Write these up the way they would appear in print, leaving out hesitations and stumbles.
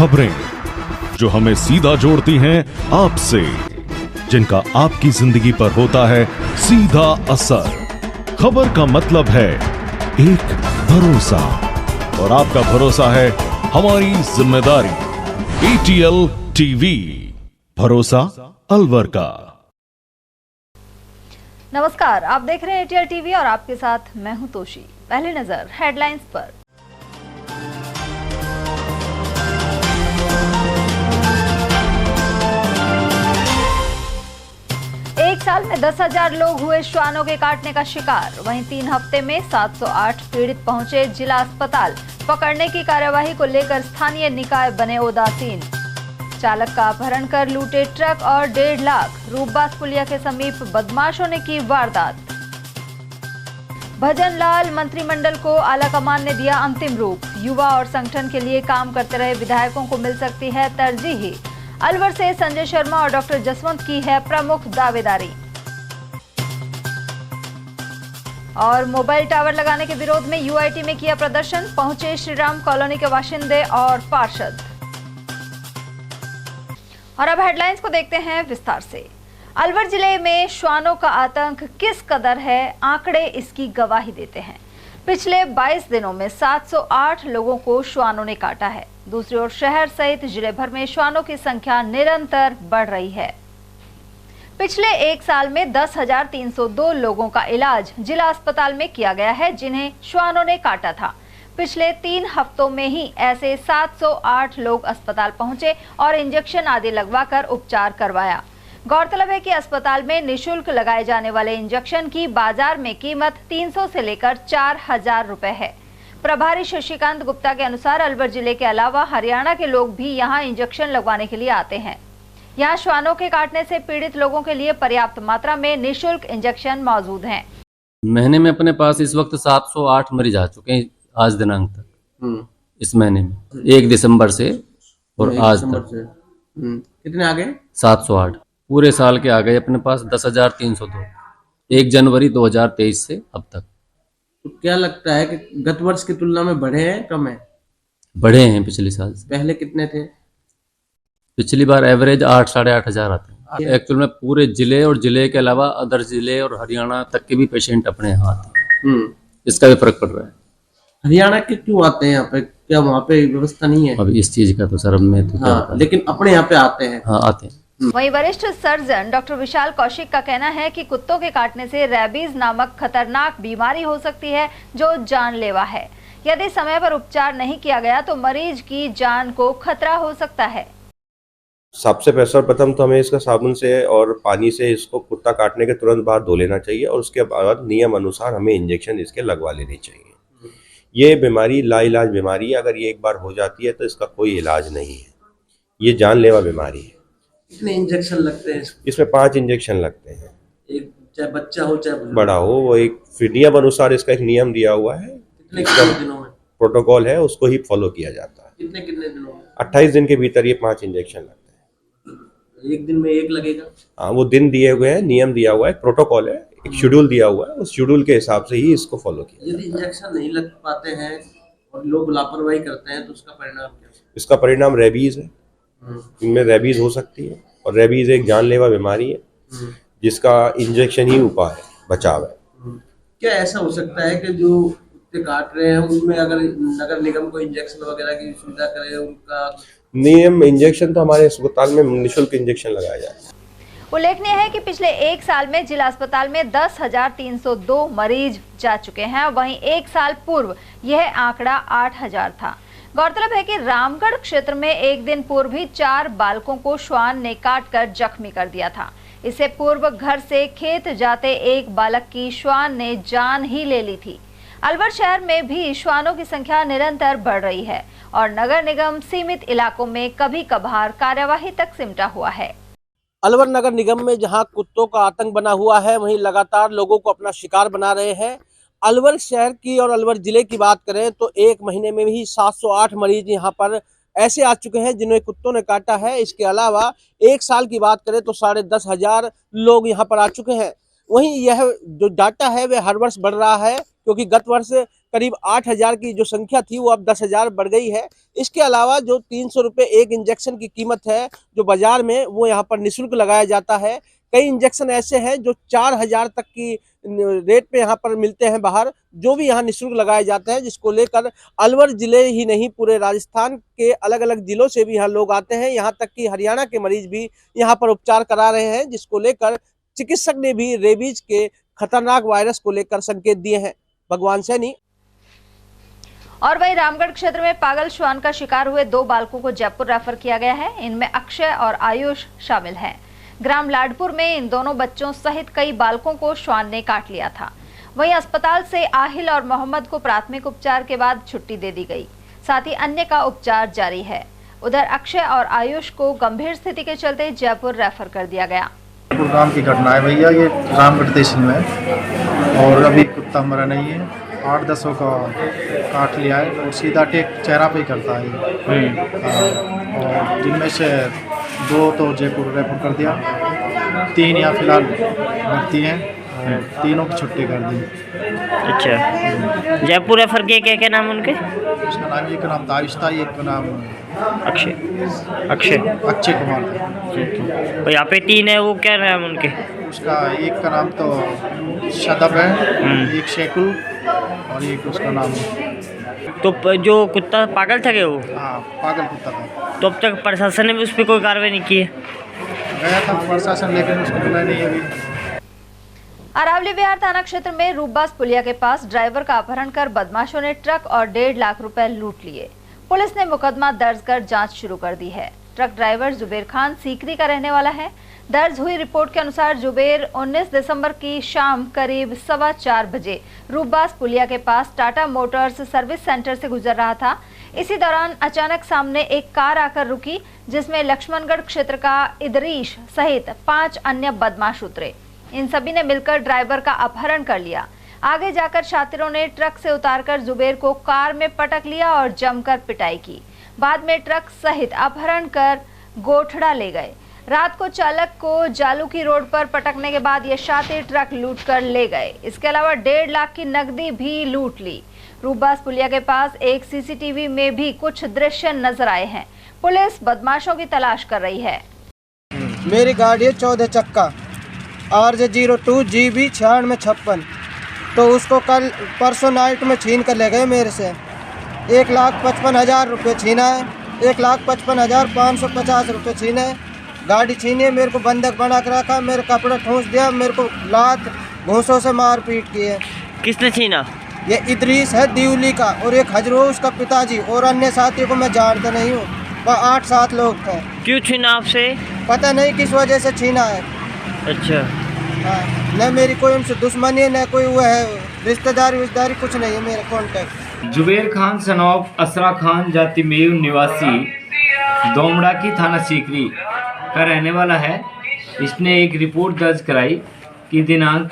खबरें जो हमें सीधा जोड़ती हैं आपसे, जिनका आपकी जिंदगी पर होता है सीधा असर। खबर का मतलब है एक भरोसा, और आपका भरोसा है हमारी जिम्मेदारी। ATL टीवी, भरोसा अलवर का। नमस्कार, आप देख रहे हैं ATL टीवी और आपके साथ मैं हूं तोशी। पहली नजर हेडलाइंस पर। एक साल में 10,000 लोग हुए श्वानों के काटने का शिकार। वहीं 3 हफ्ते में 708 पीड़ित पहुंचे जिला अस्पताल। पकड़ने की कार्यवाही को लेकर स्थानीय निकाय बने उदासीन। चालक का अपहरण कर लूटे ट्रक और 1.5 लाख। रूपबास पुलिया के समीप बदमाशों ने की वारदात। भजन लाल मंत्रिमंडल को आलाकमान ने दिया अंतिम रूप। युवा और संगठन के लिए काम करते रहे विधायकों को मिल सकती है तरजीह। अलवर से संजय शर्मा और डॉक्टर जसवंत की है प्रमुख दावेदारी। और मोबाइल टावर लगाने के विरोध में UIT में किया प्रदर्शन। पहुंचे श्रीराम कॉलोनी के बाशिंदे और पार्षद। और अब हेडलाइंस को देखते हैं विस्तार से। अलवर जिले में श्वानों का आतंक किस कदर है, आंकड़े इसकी गवाही देते हैं। पिछले 22 दिनों में 708 लोगों को श्वानों ने काटा है। दूसरी ओर शहर सहित जिले भर में श्वानों की संख्या निरंतर बढ़ रही है। पिछले एक साल में 10,302 लोगों का इलाज जिला अस्पताल में किया गया है, जिन्हें श्वानों ने काटा था। पिछले 3 हफ्तों में ही ऐसे 708 लोग अस्पताल पहुंचे और इंजेक्शन आदि लगवाकर उपचार करवाया। गौरतलब है कि अस्पताल में निःशुल्क लगाए जाने वाले इंजेक्शन की बाजार में कीमत 300 से लेकर 4,000 रुपए है। प्रभारी शशिकांत गुप्ता के अनुसार अलवर जिले के अलावा हरियाणा के लोग भी यहां इंजेक्शन लगवाने के लिए आते हैं। यहां श्वानों के काटने से पीड़ित लोगों के लिए पर्याप्त मात्रा में निःशुल्क इंजेक्शन मौजूद हैं। महीने में अपने पास इस वक्त 708 मरीज आ चुके हैं आज दिनांक तक। इस महीने में 1 दिसंबर से और आज तक कितने आ गए? 708 पूरे साल के आ गए अपने पास 10,302 1 जनवरी 2023 से अब तक। तो क्या लगता है कि गत वर्ष की तुलना में बढ़े हैं कम है? बढ़े हैं पिछले साल से। पहले कितने थे? पिछली बार एवरेज 8 साढ़े 8,000 आते हैं। एक्चुअल में पूरे जिले और जिले के अलावा अदर जिले और हरियाणा तक के भी पेशेंट अपने यहाँ आते हैं। इसका भी फर्क पड़ रहा है। हरियाणा के क्यों आते हैं यहाँ पे? क्या वहाँ पे व्यवस्था नहीं है? अभी इस चीज का तो सर में तो हाँ, लेकिन अपने यहाँ पे आते हैं। हाँ, आते हैं। वहीं वरिष्ठ सर्जन डॉक्टर विशाल कौशिक का कहना है कि कुत्तों के काटने से रैबीज नामक खतरनाक बीमारी हो सकती है जो जानलेवा है। यदि समय पर उपचार नहीं किया गया तो मरीज की जान को खतरा हो सकता है। सबसे सर्वप्रथम तो हमें इसका साबुन से और पानी से इसको कुत्ता काटने के तुरंत बाद धो लेना चाहिए और उसके बाद नियम अनुसार हमें इंजेक्शन इसके लगवा लेने चाहिए। ये बीमारी लाइलाज बीमारी है। अगर ये एक बार हो जाती है तो इसका कोई इलाज नहीं है। ये जानलेवा बीमारी है। कितने इंजेक्शन लगते हैं इसमें 5 इंजेक्शन लगते हैं। एक चाहे बच्चा हो चाहे बड़ा हो, वो एक नियम अनुसार इसका एक नियम दिया हुआ है। कितने दिनों में प्रोटोकॉल है, उसको ही फॉलो किया जाता है। कितने दिनों में? 28 दिन के भीतर ये 5 इंजेक्शन लगते हैं। एक दिन में एक लगेगा? हाँ, वो दिन दिए हुए हैं, नियम दिया हुआ है, प्रोटोकॉल है, एक शेड्यूल दिया हुआ है। उस शेड्यूल के हिसाब से ही इसको फॉलो किया। यदि इंजेक्शन नहीं लग पाते हैं और लोग लापरवाही करते हैं तो उसका परिणाम क्या है? इसका परिणाम रेबीज है। इनमें रेबीज हो सकती है और रेबीज एक जानलेवा बीमारी है जिसका इंजेक्शन ही उपाय है, बचाव है। क्या ऐसा हो सकता है कि जो कुत्ते काट रहे हैं उनमें अगर नगर निगम को इंजेक्शन वगैरह की सुविधा करे? उनका नियम इंजेक्शन तो हमारे अस्पताल में निःशुल्क इंजेक्शन लगाया जाता है। उल्लेखनीय है कि पिछले एक साल में जिला अस्पताल में 10,302 मरीज जा चुके हैं। वहीं एक साल पूर्व यह आंकड़ा 8,000 था। गौरतलब है कि रामगढ़ क्षेत्र में एक दिन पूर्व ही 4 बालकों को श्वान ने काटकर जख्मी कर दिया था। इससे पूर्व घर से खेत जाते एक बालक की श्वान ने जान ही ले ली थी। अलवर शहर में भी श्वानों की संख्या निरंतर बढ़ रही है और नगर निगम सीमित इलाकों में कभी कभार कार्यवाही तक सिमटा हुआ है। अलवर नगर निगम में जहां कुत्तों का आतंक बना हुआ है, वहीं लगातार लोगों को अपना शिकार बना रहे हैं। अलवर शहर की और अलवर जिले की बात करें तो एक महीने में ही 708 मरीज यहां पर ऐसे आ चुके हैं जिन्हें कुत्तों ने काटा है। इसके अलावा एक साल की बात करें तो 10,500 लोग यहां पर आ चुके हैं। वहीं यह जो डाटा है वह हर वर्ष बढ़ रहा है, क्योंकि गत वर्ष करीब 8,000 की जो संख्या थी वो अब 10,000 बढ़ गई है। इसके अलावा जो 300 रुपये एक इंजेक्शन की कीमत है जो बाजार में, वो यहाँ पर निःशुल्क लगाया जाता है। कई इंजेक्शन ऐसे हैं जो 4,000 तक की रेट पे यहाँ पर मिलते हैं बाहर, जो भी यहाँ निःशुल्क लगाए जाते हैं, जिसको लेकर अलवर जिले ही नहीं पूरे राजस्थान के अलग अलग जिलों से भी यहाँ लोग आते हैं। यहाँ तक कि हरियाणा के मरीज भी यहाँ पर उपचार करा रहे हैं, जिसको लेकर चिकित्सक ने भी रेबीज के खतरनाक वायरस को लेकर संकेत दिए हैं। भगवान सैनी। और वहीं रामगढ़ क्षेत्र में पागल श्वान का शिकार हुए 2 बालकों को जयपुर रेफर किया गया है। इनमें अक्षय और आयुष शामिल हैं। ग्राम लाडपुर में इन दोनों बच्चों सहित कई बालकों को श्वान ने काट लिया था। वहीं अस्पताल से आहिल और मोहम्मद को प्राथमिक उपचार के बाद छुट्टी दे दी गई, साथ ही अन्य का उपचार जारी है। उधर अक्षय और आयुष को गंभीर स्थिति के चलते जयपुर रेफर कर दिया गया। गांव की घटना है भैया, ये रामगढ़ तहसील में, और अभी कुत्ता मरा नहीं है, 8-10 का काट लिया है और सीधा टेक चेहरा पे ही करता है। और जिनमें से 2 तो जयपुर रेफर कर दिया, 3 यहाँ फिलहाल भर्ती हैं और तीनों की छुट्टी कर दी। अच्छा, जयपुर रेफर किए, क्या क्या नाम उनके? उसका नाम, एक का नाम आयुष था, एक का नाम अक्षय कुमार था। तो यहाँ पे 3 है, वो क्या नाम उनके? उसका एक का नाम तो शदब है, एक शेकुल और एक उसका नाम है। तो जो कुत्ता पागल था क्या वो? हाँ, पागल कुत्ता था। तो अब तक प्रशासन ने भी उस पर कोई कार्रवाई नहीं की है? गया था प्रशासन, लेकिन उसको मिला नहीं अभी। अरावली विहार थाना क्षेत्र में रूपबास पुलिया के पास ड्राइवर का अपहरण कर बदमाशों ने ट्रक और 1.5 लाख रुपए लूट लिए। पुलिस ने मुकदमा दर्ज कर जांच शुरू कर दी है। ट्रक ड्राइवर जुबेर खान सीकरी का रहने वाला है। दर्ज हुई रिपोर्ट के अनुसार जुबेर 19 दिसंबर की शाम करीब 4:15 बजे रूपबास पुलिया के पास टाटा मोटर्स सर्विस सेंटर से गुजर रहा था। इसी दौरान अचानक सामने एक कार आकर रुकी, जिसमें लक्ष्मणगढ़ क्षेत्र का इदरीश सहित 5 अन्य बदमाश उतरे। इन सभी ने मिलकर ड्राइवर का अपहरण कर लिया। आगे जाकर शातिरों ने ट्रक से उतारकर जुबेर को कार में पटक लिया और जमकर पिटाई की। बाद में ट्रक सहित अपहरण कर गोठड़ा ले गए। रात को चालक को जालूकी रोड पर पटकने के बाद ये शातिर ट्रक लूट कर ले गए। इसके अलावा 1.5 लाख की नकदी भी लूट ली। रूपबास पुलिया के पास एक सीसीटीवी में भी कुछ दृश्य नजर आए हैं। पुलिस बदमाशों की तलाश कर रही है। मेरी गाड़ी है 14 चक्का RJ02 GB 9656, तो उसको कल परसों नाइट में छीन कर ले गए मेरे से। 1,55,000 रुपये छीना है, 1,55,550 रुपये छीने। गाड़ी छीनी है, मेरे को बंधक बना कर रखा, मेरे कपड़े ठूंस दिया, मेरे को लात घूंसों से मार पीट की है। किसने छीना? ये इदरीस है दिउली का, और एक हजरो उसका पिताजी, और अन्य साथियों को मैं जानता नहीं हूँ। वह 8-7 लोग थे। क्यों छीना आपसे? पता नहीं किस वजह से छीना है। अच्छा। हाँ, न मेरी कोई उनसे दुश्मनी है, न कोई वो है रिश्तेदारी कुछ नहीं है मेरा कॉन्टेक्ट। जुबेर खान सनौफ असरा खान जाति मेयू निवासी दोमड़ा की थाना सीकरी का रहने वाला है। इसने एक रिपोर्ट दर्ज कराई कि दिनांक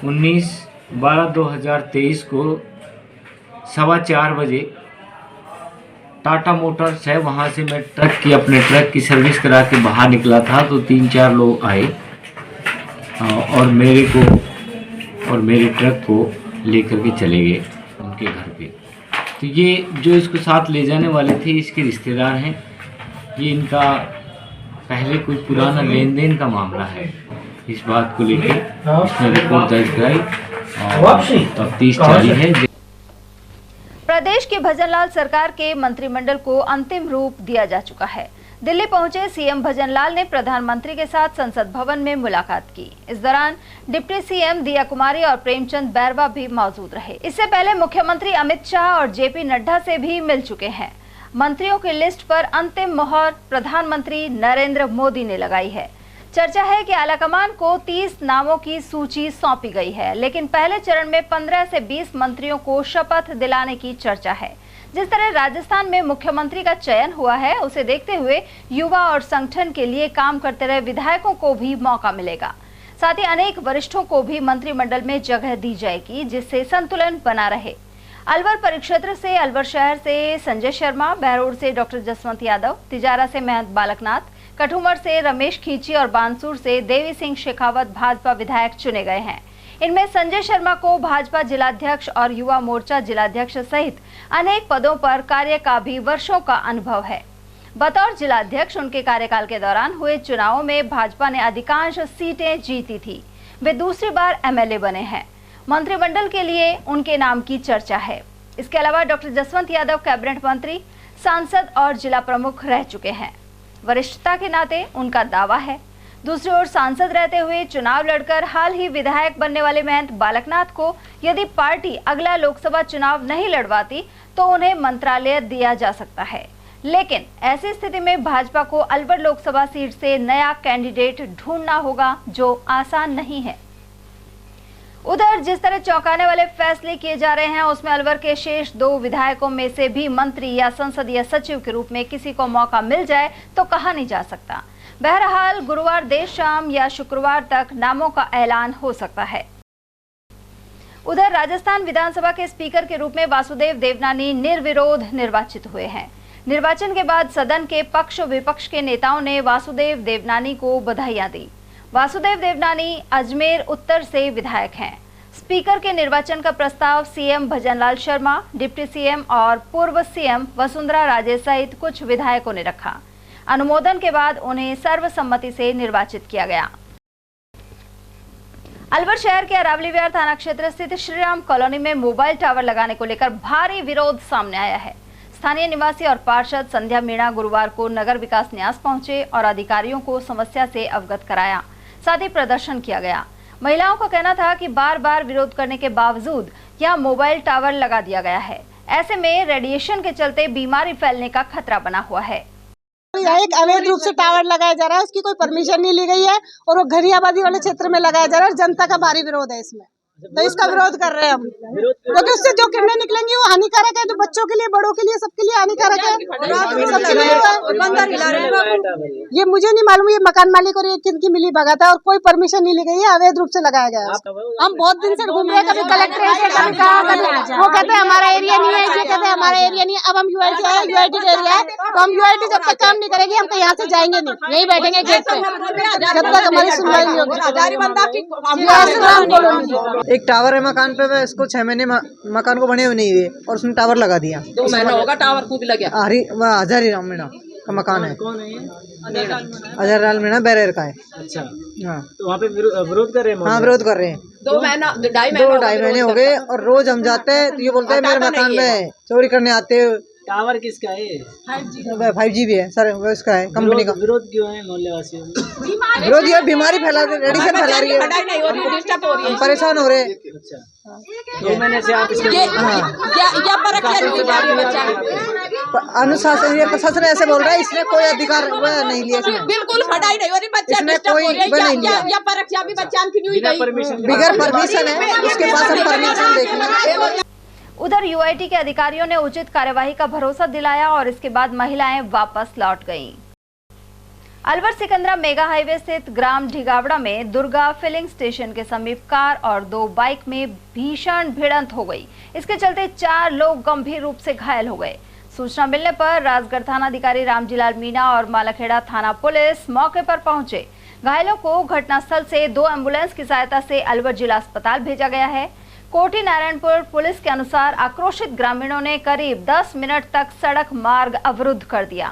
19/12/2023 को 4:15 बजे टाटा मोटर्स है, वहाँ से मैं अपने ट्रक की सर्विस करा के बाहर निकला था, तो 3-4 लोग आए और मेरे ट्रक को लेकर के चले गए उनके घर पे। तो ये जो इसको साथ ले जाने वाले थे इसके रिश्तेदार हैं। ये इनका पहले कोई पुराना लेन देन का मामला है। इस बात को लेकर इसने रिपोर्ट दर्ज कराई और तफ्तीश जारी है। प्रदेश के भजनलाल सरकार के मंत्रिमंडल को अंतिम रूप दिया जा चुका है। दिल्ली पहुंचे सीएम भजनलाल ने प्रधानमंत्री के साथ संसद भवन में मुलाकात की। इस दौरान डिप्टी सीएम दिया कुमारी और प्रेमचंद बैरवा भी मौजूद रहे। इससे पहले मुख्यमंत्री अमित शाह और जेपी नड्डा से भी मिल चुके हैं। मंत्रियों की लिस्ट पर अंतिम मोहर प्रधानमंत्री नरेंद्र मोदी ने लगाई है। चर्चा है कि आलाकमान को 30 नामों की सूची सौंपी गई है, लेकिन पहले चरण में 15 से 20 मंत्रियों को शपथ दिलाने की चर्चा है। जिस तरह राजस्थान में मुख्यमंत्री का चयन हुआ है, उसे देखते हुए युवा और संगठन के लिए काम करते रहे विधायकों को भी मौका मिलेगा। साथ ही अनेक वरिष्ठों को भी मंत्रिमंडल में जगह दी जाएगी, जिससे संतुलन बना रहे। अलवर परिक्षेत्र से अलवर शहर से संजय शर्मा, बहरोड से डॉक्टर जसवंत यादव, तिजारा से महंत बालकनाथ, कठुमर से रमेश खींची और बानसूर से देवी सिंह शेखावत भाजपा विधायक चुने गए हैं। इनमें संजय शर्मा को भाजपा जिलाध्यक्ष और युवा मोर्चा जिलाध्यक्ष सहित अनेक पदों पर कार्य का भी वर्षों का अनुभव है। बतौर जिलाध्यक्ष उनके कार्यकाल के दौरान हुए चुनावों में भाजपा ने अधिकांश सीटें जीती थी। वे दूसरी बार एमएलए बने हैं। मंत्रिमंडल के लिए उनके नाम की चर्चा है। इसके अलावा डॉक्टर जसवंत यादव कैबिनेट मंत्री, सांसद और जिला प्रमुख रह चुके हैं। वरिष्ठता के नाते उनका दावा है। दूसरी ओर सांसद रहते हुए चुनाव लड़कर हाल ही विधायक बनने वाले महंत बालकनाथ को यदि पार्टी अगला लोकसभा चुनाव नहीं लड़वाती तो उन्हें मंत्रालय दिया जा सकता है। लेकिन ऐसी स्थिति में भाजपा को अलवर लोकसभा सीट से नया कैंडिडेट ढूंढना होगा, जो आसान नहीं है। उधर जिस तरह चौंकाने वाले फैसले किए जा रहे हैं, उसमें अलवर के शेष 2 विधायकों में से भी मंत्री या संसदीय सचिव के रूप में किसी को मौका मिल जाए तो कहा नहीं जा सकता। बहरहाल गुरुवार देर शाम या शुक्रवार तक नामों का ऐलान हो सकता है। उधर राजस्थान विधानसभा के स्पीकर के रूप में वासुदेव देवनानी निर्विरोध निर्वाचित हुए हैं। निर्वाचन के बाद सदन के पक्ष विपक्ष के नेताओं ने वासुदेव देवनानी को बधाइयां दी। वासुदेव देवनानी अजमेर उत्तर से विधायक हैं। स्पीकर के निर्वाचन का प्रस्ताव CM Bhajanlal Sharma, deputy CM और पूर्व सीएम वसुंधरा राजे सहित कुछ विधायकों ने रखा। अनुमोदन के बाद उन्हें सर्वसम्मति से निर्वाचित किया गया। अलवर शहर के अरावली विहार थाना क्षेत्र स्थित श्रीराम कॉलोनी में मोबाइल टावर लगाने को लेकर भारी विरोध सामने आया है। स्थानीय निवासी और पार्षद संध्या मीणा गुरुवार को नगर विकास न्यास पहुंचे और अधिकारियों को समस्या से अवगत कराया। साथ ही प्रदर्शन किया गया। महिलाओं का कहना था कि बार बार विरोध करने के बावजूद यहां मोबाइल टावर लगा दिया गया है। ऐसे में रेडिएशन के चलते बीमारी फैलने का खतरा बना हुआ है। एक अवैध रूप से टावर लगाया जा रहा है, उसकी कोई परमिशन नहीं ली गई है और वो घनी आबादी वाले क्षेत्र में लगाया जा रहा है और जनता का भारी विरोध है इसमें, तो इसका विरोध कर रहे हैं हम, क्योंकि उससे जो किरणें निकलेंगी वो हानिकारक है, जो बच्चों के लिए, बड़ों के लिए, सबके लिए हानिकारक है। ये मुझे नहीं मालूम, ये मकान मालिक और ये किनकी मिली भगत है और कोई परमिशन नहीं ली गई है, अवैध रूप से लगाया गया है। हम बहुत दिन से घूम रहे हैं, कभी कलेक्ट्रेट से, कभी कहा, वो कहते हैं हमारा एरिया नहीं है, ये कहते हैं हमारा एरिया नहीं है। अब हम यूआईटी है, यूआईटी का एरिया है, तो हम यूआईटी जब तक काम नहीं करेगी हम तो यहाँ से जाएंगे नहीं, यही बैठेंगे गेट पे जब तक हमारी सुनवाई नहीं होगी। एक टावर है मकान पे, इसको 6 महीने मकान को बने हुए नहीं हुए और उसने टावर लगा दिया। 2 महीना होगा टावर खूब लगा। हजारी राम मीणा का मकान है। कौन है? हजारी राम मीणा बैरेर का है। अच्छा, हाँ, तो वहाँ पे विरोध कर रहे हैं? हाँ, विरोध कर रहे हैं। 2 महीना 2-2.5 महीने हो गए और रोज हम जाते हैं तो ये बोलते हैं मेरे मकान में चोरी करने आते हैं। टावर किसका है? 5G भी है सर, वो इसका है कंपनी का। विरोध क्यों है मोहल्ले वासियों में? विरोध ये बीमारी फैला रही है, रेडिएशन फैला रही है, हम परेशान हो रहे हैं। अच्छा, 2 महीने से आप अनुशासन, ये प्रशासन ऐसे बोल रहा है, इसने कोई अधिकार नहीं लिया, बिल्कुल पढ़ाई नहीं हो रही, बच्चा इसने कोई नहीं लिया, बगैर परमिशन है, उसके पास हम परमिशन देखेंगे। उधर यूआईटी के अधिकारियों ने उचित कार्यवाही का भरोसा दिलाया और इसके बाद महिलाएं वापस लौट गईं। अलवर सिकंदरा मेगा हाईवे स्थित ग्राम ढिगावड़ा में दुर्गा फिलिंग स्टेशन के समीप कार और 2 बाइक में भीषण भिड़ंत हो गई। इसके चलते 4 लोग गंभीर रूप से घायल हो गए। सूचना मिलने पर राजगढ़ थानाधिकारी रामजीलाल मीणा और मालाखेड़ा थाना पुलिस मौके पर पहुंचे। घायलों को घटनास्थल से 2 एम्बुलेंस की सहायता से अलवर जिला अस्पताल भेजा गया है। कोटी नारायणपुर पुलिस के अनुसार आक्रोशित ग्रामीणों ने करीब 10 मिनट तक सड़क मार्ग अवरुद्ध कर दिया।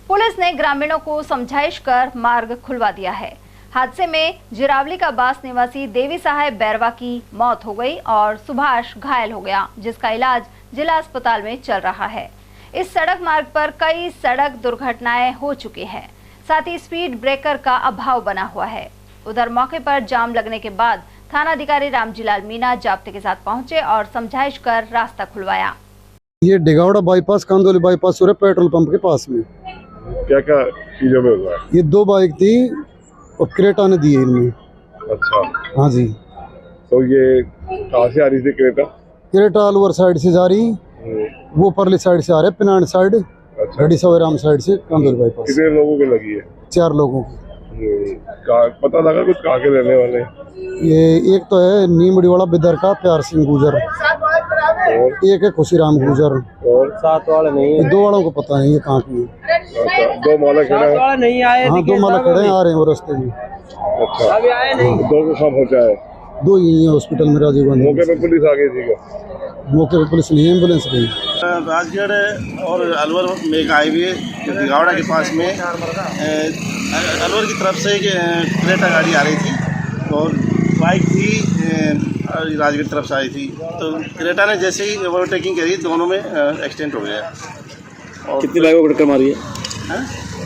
पुलिस ने ग्रामीणों को समझाइश कर मार्ग खुलवा दिया है। हादसे में जिरावली का बास निवासी देवी साहेब बैरवा की मौत हो गई और सुभाष घायल हो गया, जिसका इलाज जिला अस्पताल में चल रहा है। इस सड़क मार्ग पर कई सड़क दुर्घटनाएं हो चुकी हैं, साथ ही स्पीड ब्रेकर का अभाव बना हुआ है। उधर मौके पर जाम लगने के बाद थानाधिकारी रामजीलाल मीणा जाब्ते के साथ पहुंचे और समझाइश कर रास्ता खुलवाया। ये डिगावड़ा बाईपास, कांदोली बाईपास हो रहा है, पेट्रोल पंप के पास में। क्या क्या चीजों में हुआ? ये 2 बाइक थी और क्रेटा ने दी है इनमें। अच्छा, हाँ जी। तो ये कहाँ से आ रही थी क्रेटा? क्रेटा अलवर साइड से जा रही, वो परली साइड से आ रहे, पिनाड़ साइड, अच्छा, घड़ी सवेराम साइड से कांदोली बाईपास। कितने लोगों की लगी है? 4 लोगों की। पता लगा कुछ कहाँ के रहने वाले? ये एक तो है नीमड़ी वाला बिदर का प्यार सिंह गुजर, एक है खुशीराम गुजर और 7 वाले नहीं दो वालों को पता नहीं है कहाँ की है। अच्छा, 2 माला खड़ा है। वाले नहीं आए। हाँ 2 माला खड़े हैं, आ रहे हैं वो रास्ते में। अच्छा, अभी आए नहीं। 2 को कहाँ पहुँचा है? 2 ही है हॉस्पिटल में राजीव गांधी। मौके पे पुलिस आ गई थी क्या? मौके पे पुलिस नहीं, एम्बुलेंस गई। राजगढ़ और अलवर में एक हाईवे दिगावड़ा के पास में अलवर की तरफ से एक क्रेटा गाड़ी आ रही थी और बाइक थी राजगढ़ की तरफ से आई थी। तो क्रेटा ने जैसे ही ओवरटेकिंग करी, दोनों में एक्सीडेंट हो गया। और कितनी बाइकों को टक्कर मारी है?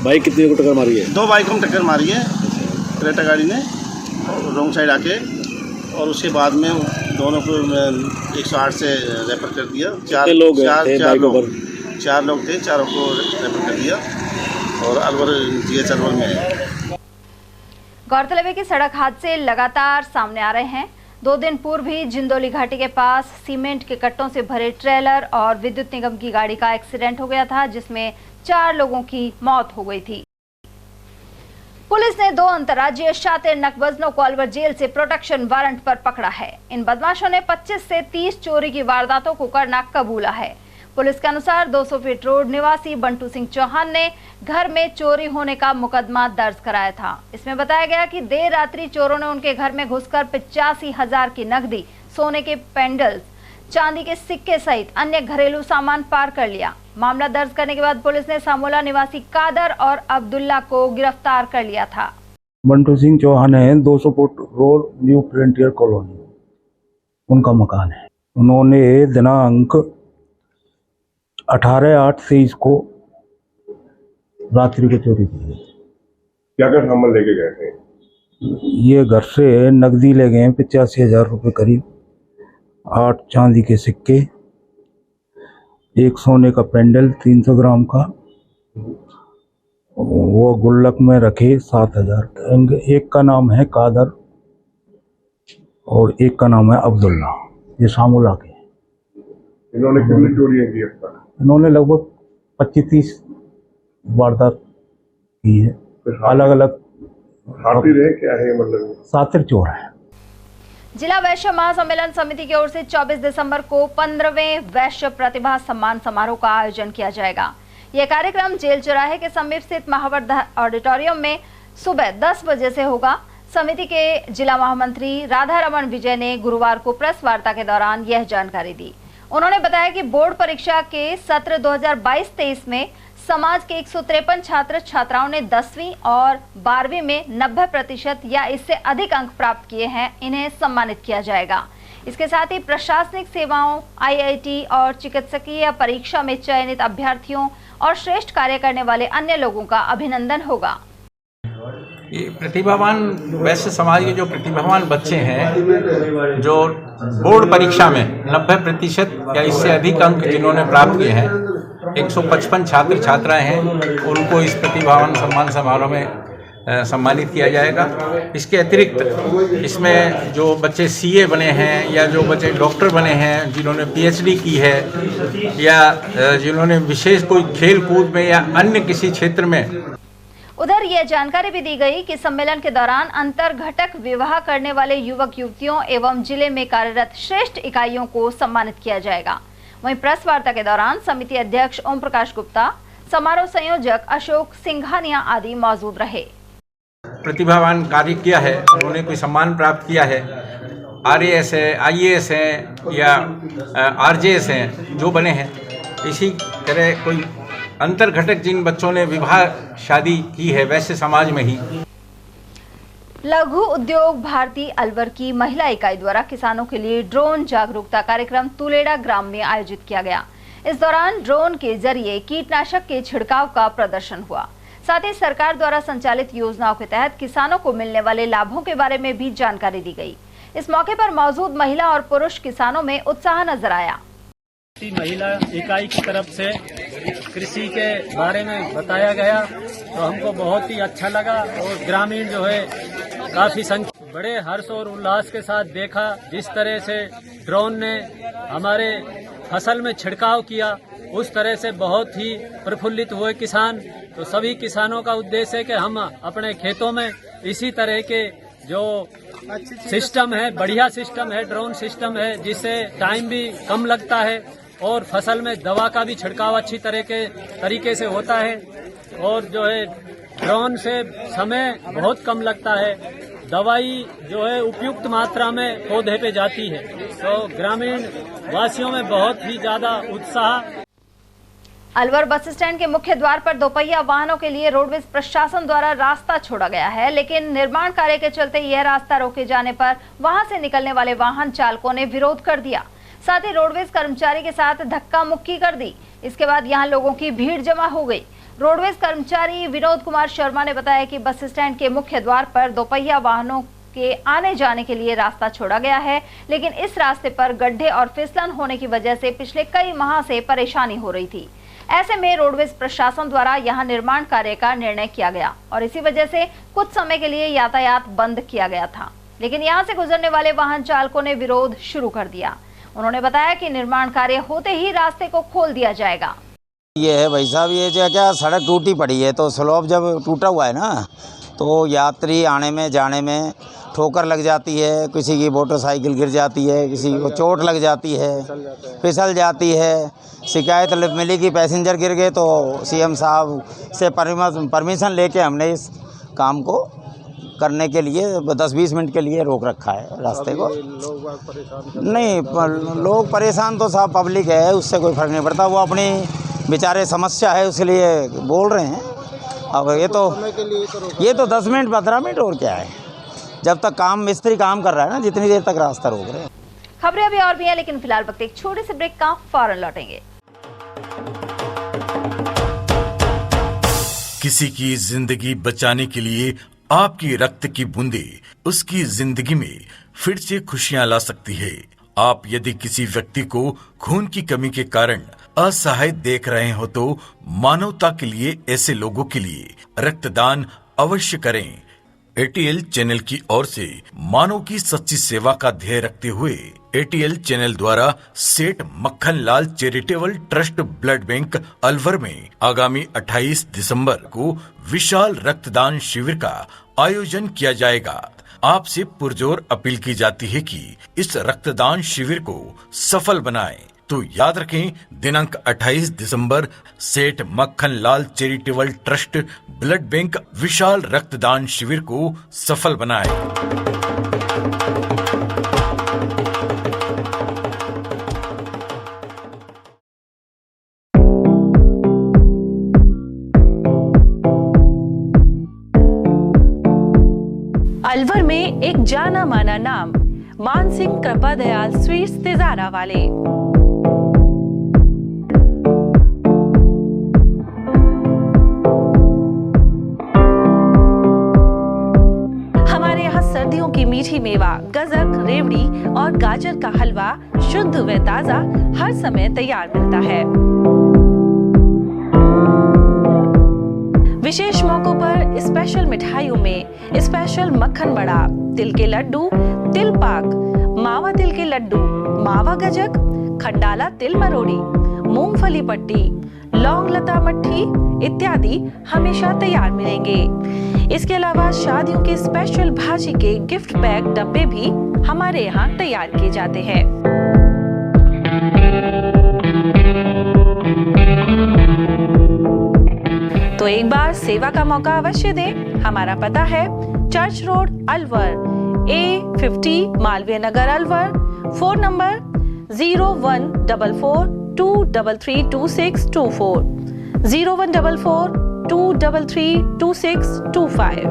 बाइक कितनी को टक्कर मारी है? 2 बाइकों में टक्कर मारी है क्रेटा गाड़ी ने रोंग साइड आके, और उसके बाद में दोनों को 108 से रेफर कर दिया। 4 लोग थे, चारों को रेफर कर दिया और अलवर GH अलवर में है। गौरतलब है कि सड़क हादसे लगातार सामने आ रहे हैं। 2 दिन पूर्व भी जिंदोली घाटी के पास सीमेंट के कट्टों से भरे ट्रेलर और विद्युत निगम की गाड़ी का एक्सीडेंट हो गया था, जिसमें 4 लोगों की मौत हो गई थी। पुलिस ने 2 अंतर्राज्यीय शातिर नकबजनों को अलवर जेल से प्रोटेक्शन वारंट पर पकड़ा है। इन बदमाशों ने 25 से 30 चोरी की वारदातों को करना कबूला है। पुलिस के अनुसार 200 फीट रोड निवासी बंटू सिंह चौहान ने घर में चोरी होने का मुकदमा दर्ज कराया था। इसमें बताया गया कि देर रात्रि चोरों ने उनके घर में घुसकर 85,000 की नकदी, सोने के पेंडल्स, चांदी के सिक्के सहित अन्य घरेलू सामान पार कर लिया। मामला दर्ज करने के बाद पुलिस ने सामोला निवासी कादर और अब्दुल्ला को गिरफ्तार कर लिया था। बंटू सिंह चौहान है, 200 foot road, new frontier colony, उनका मकान है। उन्होंने दिनांक 18/8/23 को रात्रि को चोरी की है। क्या क्या सामान लेके गए थे? ये घर से नकदी ले गए 85,000 रुपये करीब, 8 चांदी के सिक्के, 1 सोने का पेंडल 300 ग्राम का, वो गुल्लक में रखे 7,000। एक का नाम है कादर और एक का नाम है अब्दुल्ला, ये सामूला के। इन्होंने कितनी चोरियां की अब तक? इन्होंने लगभग 25-30 वारदात की है, अलग अलग। सातिर है क्या है, मतलब सातिर चोर है। जिला वैश्य महासम्मेलन समिति की ओर से 24 दिसंबर को 15वें वैश्य प्रतिभा सम्मान समारोह का आयोजन किया जाएगा। यह कार्यक्रम जेल चौराहे के समीप स्थित महावर्ध ऑडिटोरियम में सुबह 10 बजे से होगा। समिति के जिला महामंत्री राधा रमन विजय ने गुरुवार को प्रेस वार्ता के दौरान यह जानकारी दी। उन्होंने बताया कि बोर्ड परीक्षा के सत्र 2022-23 में समाज के 153 छात्र छात्राओं ने 10वीं और 12वीं में 90% या इससे अधिक अंक प्राप्त किए हैं, इन्हें सम्मानित किया जाएगा। इसके साथ ही प्रशासनिक सेवाओं, IIT और चिकित्सकीय परीक्षा में चयनित अभ्यर्थियों और श्रेष्ठ कार्य करने वाले अन्य लोगों का अभिनंदन होगा। प्रतिभावान वैश्य समाज के जो प्रतिभावान बच्चे हैं, जो बोर्ड परीक्षा में 90% या इससे अधिक अंक जिन्होंने प्राप्त किए हैं, 155 छात्र छात्राएं हैं, उनको इस प्रतिभावान सम्मान समारोह में सम्मानित किया जाएगा। इसके अतिरिक्त इसमें जो बच्चे CA बने हैं या जो बच्चे डॉक्टर बने हैं, जिन्होंने PhD की है या जिन्होंने विशेष कोई खेल कूद में या अन्य किसी क्षेत्र में। उधर यह जानकारी भी दी गई कि सम्मेलन के दौरान अंतर घटक विवाह करने वाले युवक युवतियों एवं जिले में कार्यरत श्रेष्ठ इकाइयों को सम्मानित किया जाएगा। वहीं प्रेस वार्ता के दौरान समिति अध्यक्ष ओम प्रकाश गुप्ता, समारोह संयोजक अशोक सिंघानिया आदि मौजूद रहे। प्रतिभावान कार्य किया है, उन्होंने कोई सम्मान प्राप्त किया है, RAS है, IAS है या RJS हैं, जो बने हैं, इसी तरह कोई अंतर घटक जिन बच्चों ने विवाह शादी की है वैसे समाज में ही। लघु उद्योग भारती अलवर की महिला इकाई द्वारा किसानों के लिए ड्रोन जागरूकता कार्यक्रम तुलेड़ा ग्राम में आयोजित किया गया। इस दौरान ड्रोन के जरिए कीटनाशक के छिड़काव का प्रदर्शन हुआ। साथ ही सरकार द्वारा संचालित योजनाओं के तहत किसानों को मिलने वाले लाभों के बारे में भी जानकारी दी गई। इस मौके पर मौजूद महिला और पुरुष किसानों में उत्साह नजर आया। महिला इकाई की तरफ से कृषि के बारे में बताया गया तो हमको बहुत ही अच्छा लगा और ग्रामीण जो है काफी संख्या बड़े हर्ष और उल्लास के साथ देखा जिस तरह से ड्रोन ने हमारे फसल में छिड़काव किया, उस तरह से बहुत ही प्रफुल्लित हुए किसान। तो सभी किसानों का उद्देश्य है कि हम अपने खेतों में इसी तरह के जो सिस्टम है, बढ़िया सिस्टम है, ड्रोन सिस्टम है, जिससे टाइम भी कम लगता है और फसल में दवा का भी छिड़काव अच्छी तरीके से होता है और जो है ड्रोन से समय बहुत कम लगता है। दवाई जो है उपयुक्त मात्रा में पौधे पे जाती है, तो ग्रामीण वासियों में बहुत ही ज्यादा उत्साह। अलवर बस स्टैंड के मुख्य द्वार पर दोपहिया वाहनों के लिए रोडवेज प्रशासन द्वारा रास्ता छोड़ा गया है, लेकिन निर्माण कार्य के चलते यह रास्ता रोके जाने पर वहां से निकलने वाले वाहन चालकों ने विरोध कर दिया। साथ ही रोडवेज कर्मचारी के साथ धक्का मुक्की कर दी। इसके बाद यहां लोगों की भीड़ जमा हो गई। रोडवेज कर्मचारी विनोद कुमार शर्मा ने बताया कि बस स्टैंड के मुख्य द्वार पर दोपहिया वाहनों के आने जाने के लिए रास्ता छोड़ा गया है, लेकिन इस रास्ते पर गड्ढे और फिसलन होने की वजह से पिछले कई माह से परेशानी हो रही थी। ऐसे में रोडवेज प्रशासन द्वारा यहां निर्माण कार्य का निर्णय किया गया और इसी वजह से कुछ समय के लिए यातायात बंद किया गया था, लेकिन यहां से गुजरने वाले वाहन चालकों ने विरोध शुरू कर दिया। उन्होंने बताया कि निर्माण कार्य होते ही रास्ते को खोल दिया जाएगा। ये है भाई साहब, ये जो क्या सड़क टूटी पड़ी है, तो स्लोप जब टूटा हुआ है ना, तो यात्री आने में जाने में ठोकर लग जाती है, किसी की मोटरसाइकिल गिर जाती है, किसी को चोट लग जाती है, फिसल जाती है। शिकायत मिली कि पैसेंजर गिर गए, तो सीएम साहब से परमिशन लेके हमने इस काम को करने के लिए 10-20 मिनट के लिए रोक रखा है रास्ते को। नहीं, लोग परेशान तो साहब पब्लिक है, उससे कोई फर्क नहीं पड़ता। वो अपनी बेचारे समस्या है उसके लिए बोल रहे हैं। अब ये तो 10 मिनट 15 मिनट और क्या है, जब तक मिस्त्री काम कर रहा है ना, जितनी देर तक रास्ता रोक रहे हैं। खबरें अभी और भी हैं, लेकिन फिलहाल वक्त एक छोटे से ब्रेक का, फौरन लौटेंगे। किसी की जिंदगी बचाने के लिए आपकी रक्त की बूंदे उसकी जिंदगी में फिर से खुशियां ला सकती है। आप यदि किसी व्यक्ति को खून की कमी के कारण असहाय देख रहे हो तो मानवता के लिए ऐसे लोगों के लिए रक्तदान अवश्य करें। एटीएल चैनल की ओर से मानव की सच्ची सेवा का ध्येय रखते हुए एटीएल चैनल द्वारा Seth Makhan Lal charitable trust blood bank Alwar में आगामी 28 दिसंबर को विशाल रक्तदान शिविर का आयोजन किया जाएगा। आपसे पुरजोर अपील की जाती है कि इस रक्तदान शिविर को सफल बनाएं। तो याद रखें, दिनांक 28 दिसंबर सेठ Makhan Lal charitable trust blood bank विशाल रक्तदान शिविर को सफल बनाएं। अलवर में एक जाना माना नाम, मानसिंह कृपा दयाल स्वीट्स तिजारा वाले। हमारे यहाँ सर्दियों की मीठी मेवा, गजक, रेवड़ी और गाजर का हलवा शुद्ध व ताजा हर समय तैयार मिलता है। विशेष मौकों पर स्पेशल मिठाइयों में स्पेशल मक्खन बड़ा, तिल के लड्डू, तिल पाक, मावा तिल के लड्डू, मावा गजक, खंडाला तिल मरोड़ी, मूंगफली पट्टी, लौंग लता मट्ठी इत्यादि हमेशा तैयार मिलेंगे। इसके अलावा शादियों के स्पेशल भाजी के गिफ्ट पैक डब्बे भी हमारे यहाँ तैयार किए जाते हैं। तो एक बार सेवा का मौका अवश्य दें। हमारा पता है church road Alwar, A50 Malviya Nagar Alwar. Phone number 0144233224, 0144233225।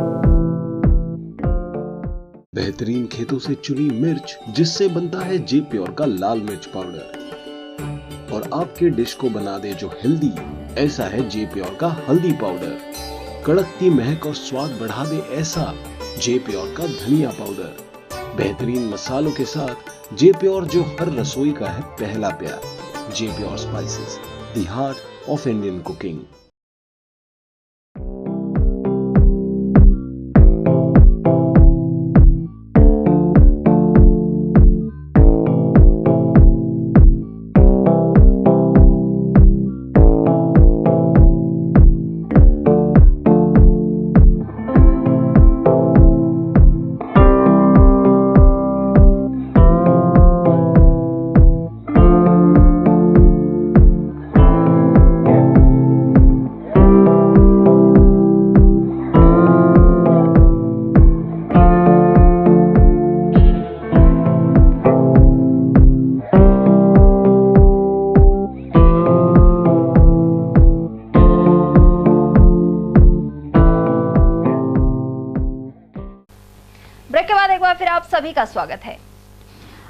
बेहतरीन खेतों से चुनी मिर्च, जिससे बनता है जे प्योर का लाल मिर्च पाउडर और आपके डिश को बना दे जो हेल्दी, ऐसा है जे प्योर का हल्दी पाउडर। कड़कती महक और स्वाद बढ़ा दे ऐसा जे प्योर का धनिया पाउडर। बेहतरीन मसालों के साथ जे प्योर, जो हर रसोई का है पहला प्यार। J pure spices, the heart of Indian cooking. आप सभी का स्वागत है।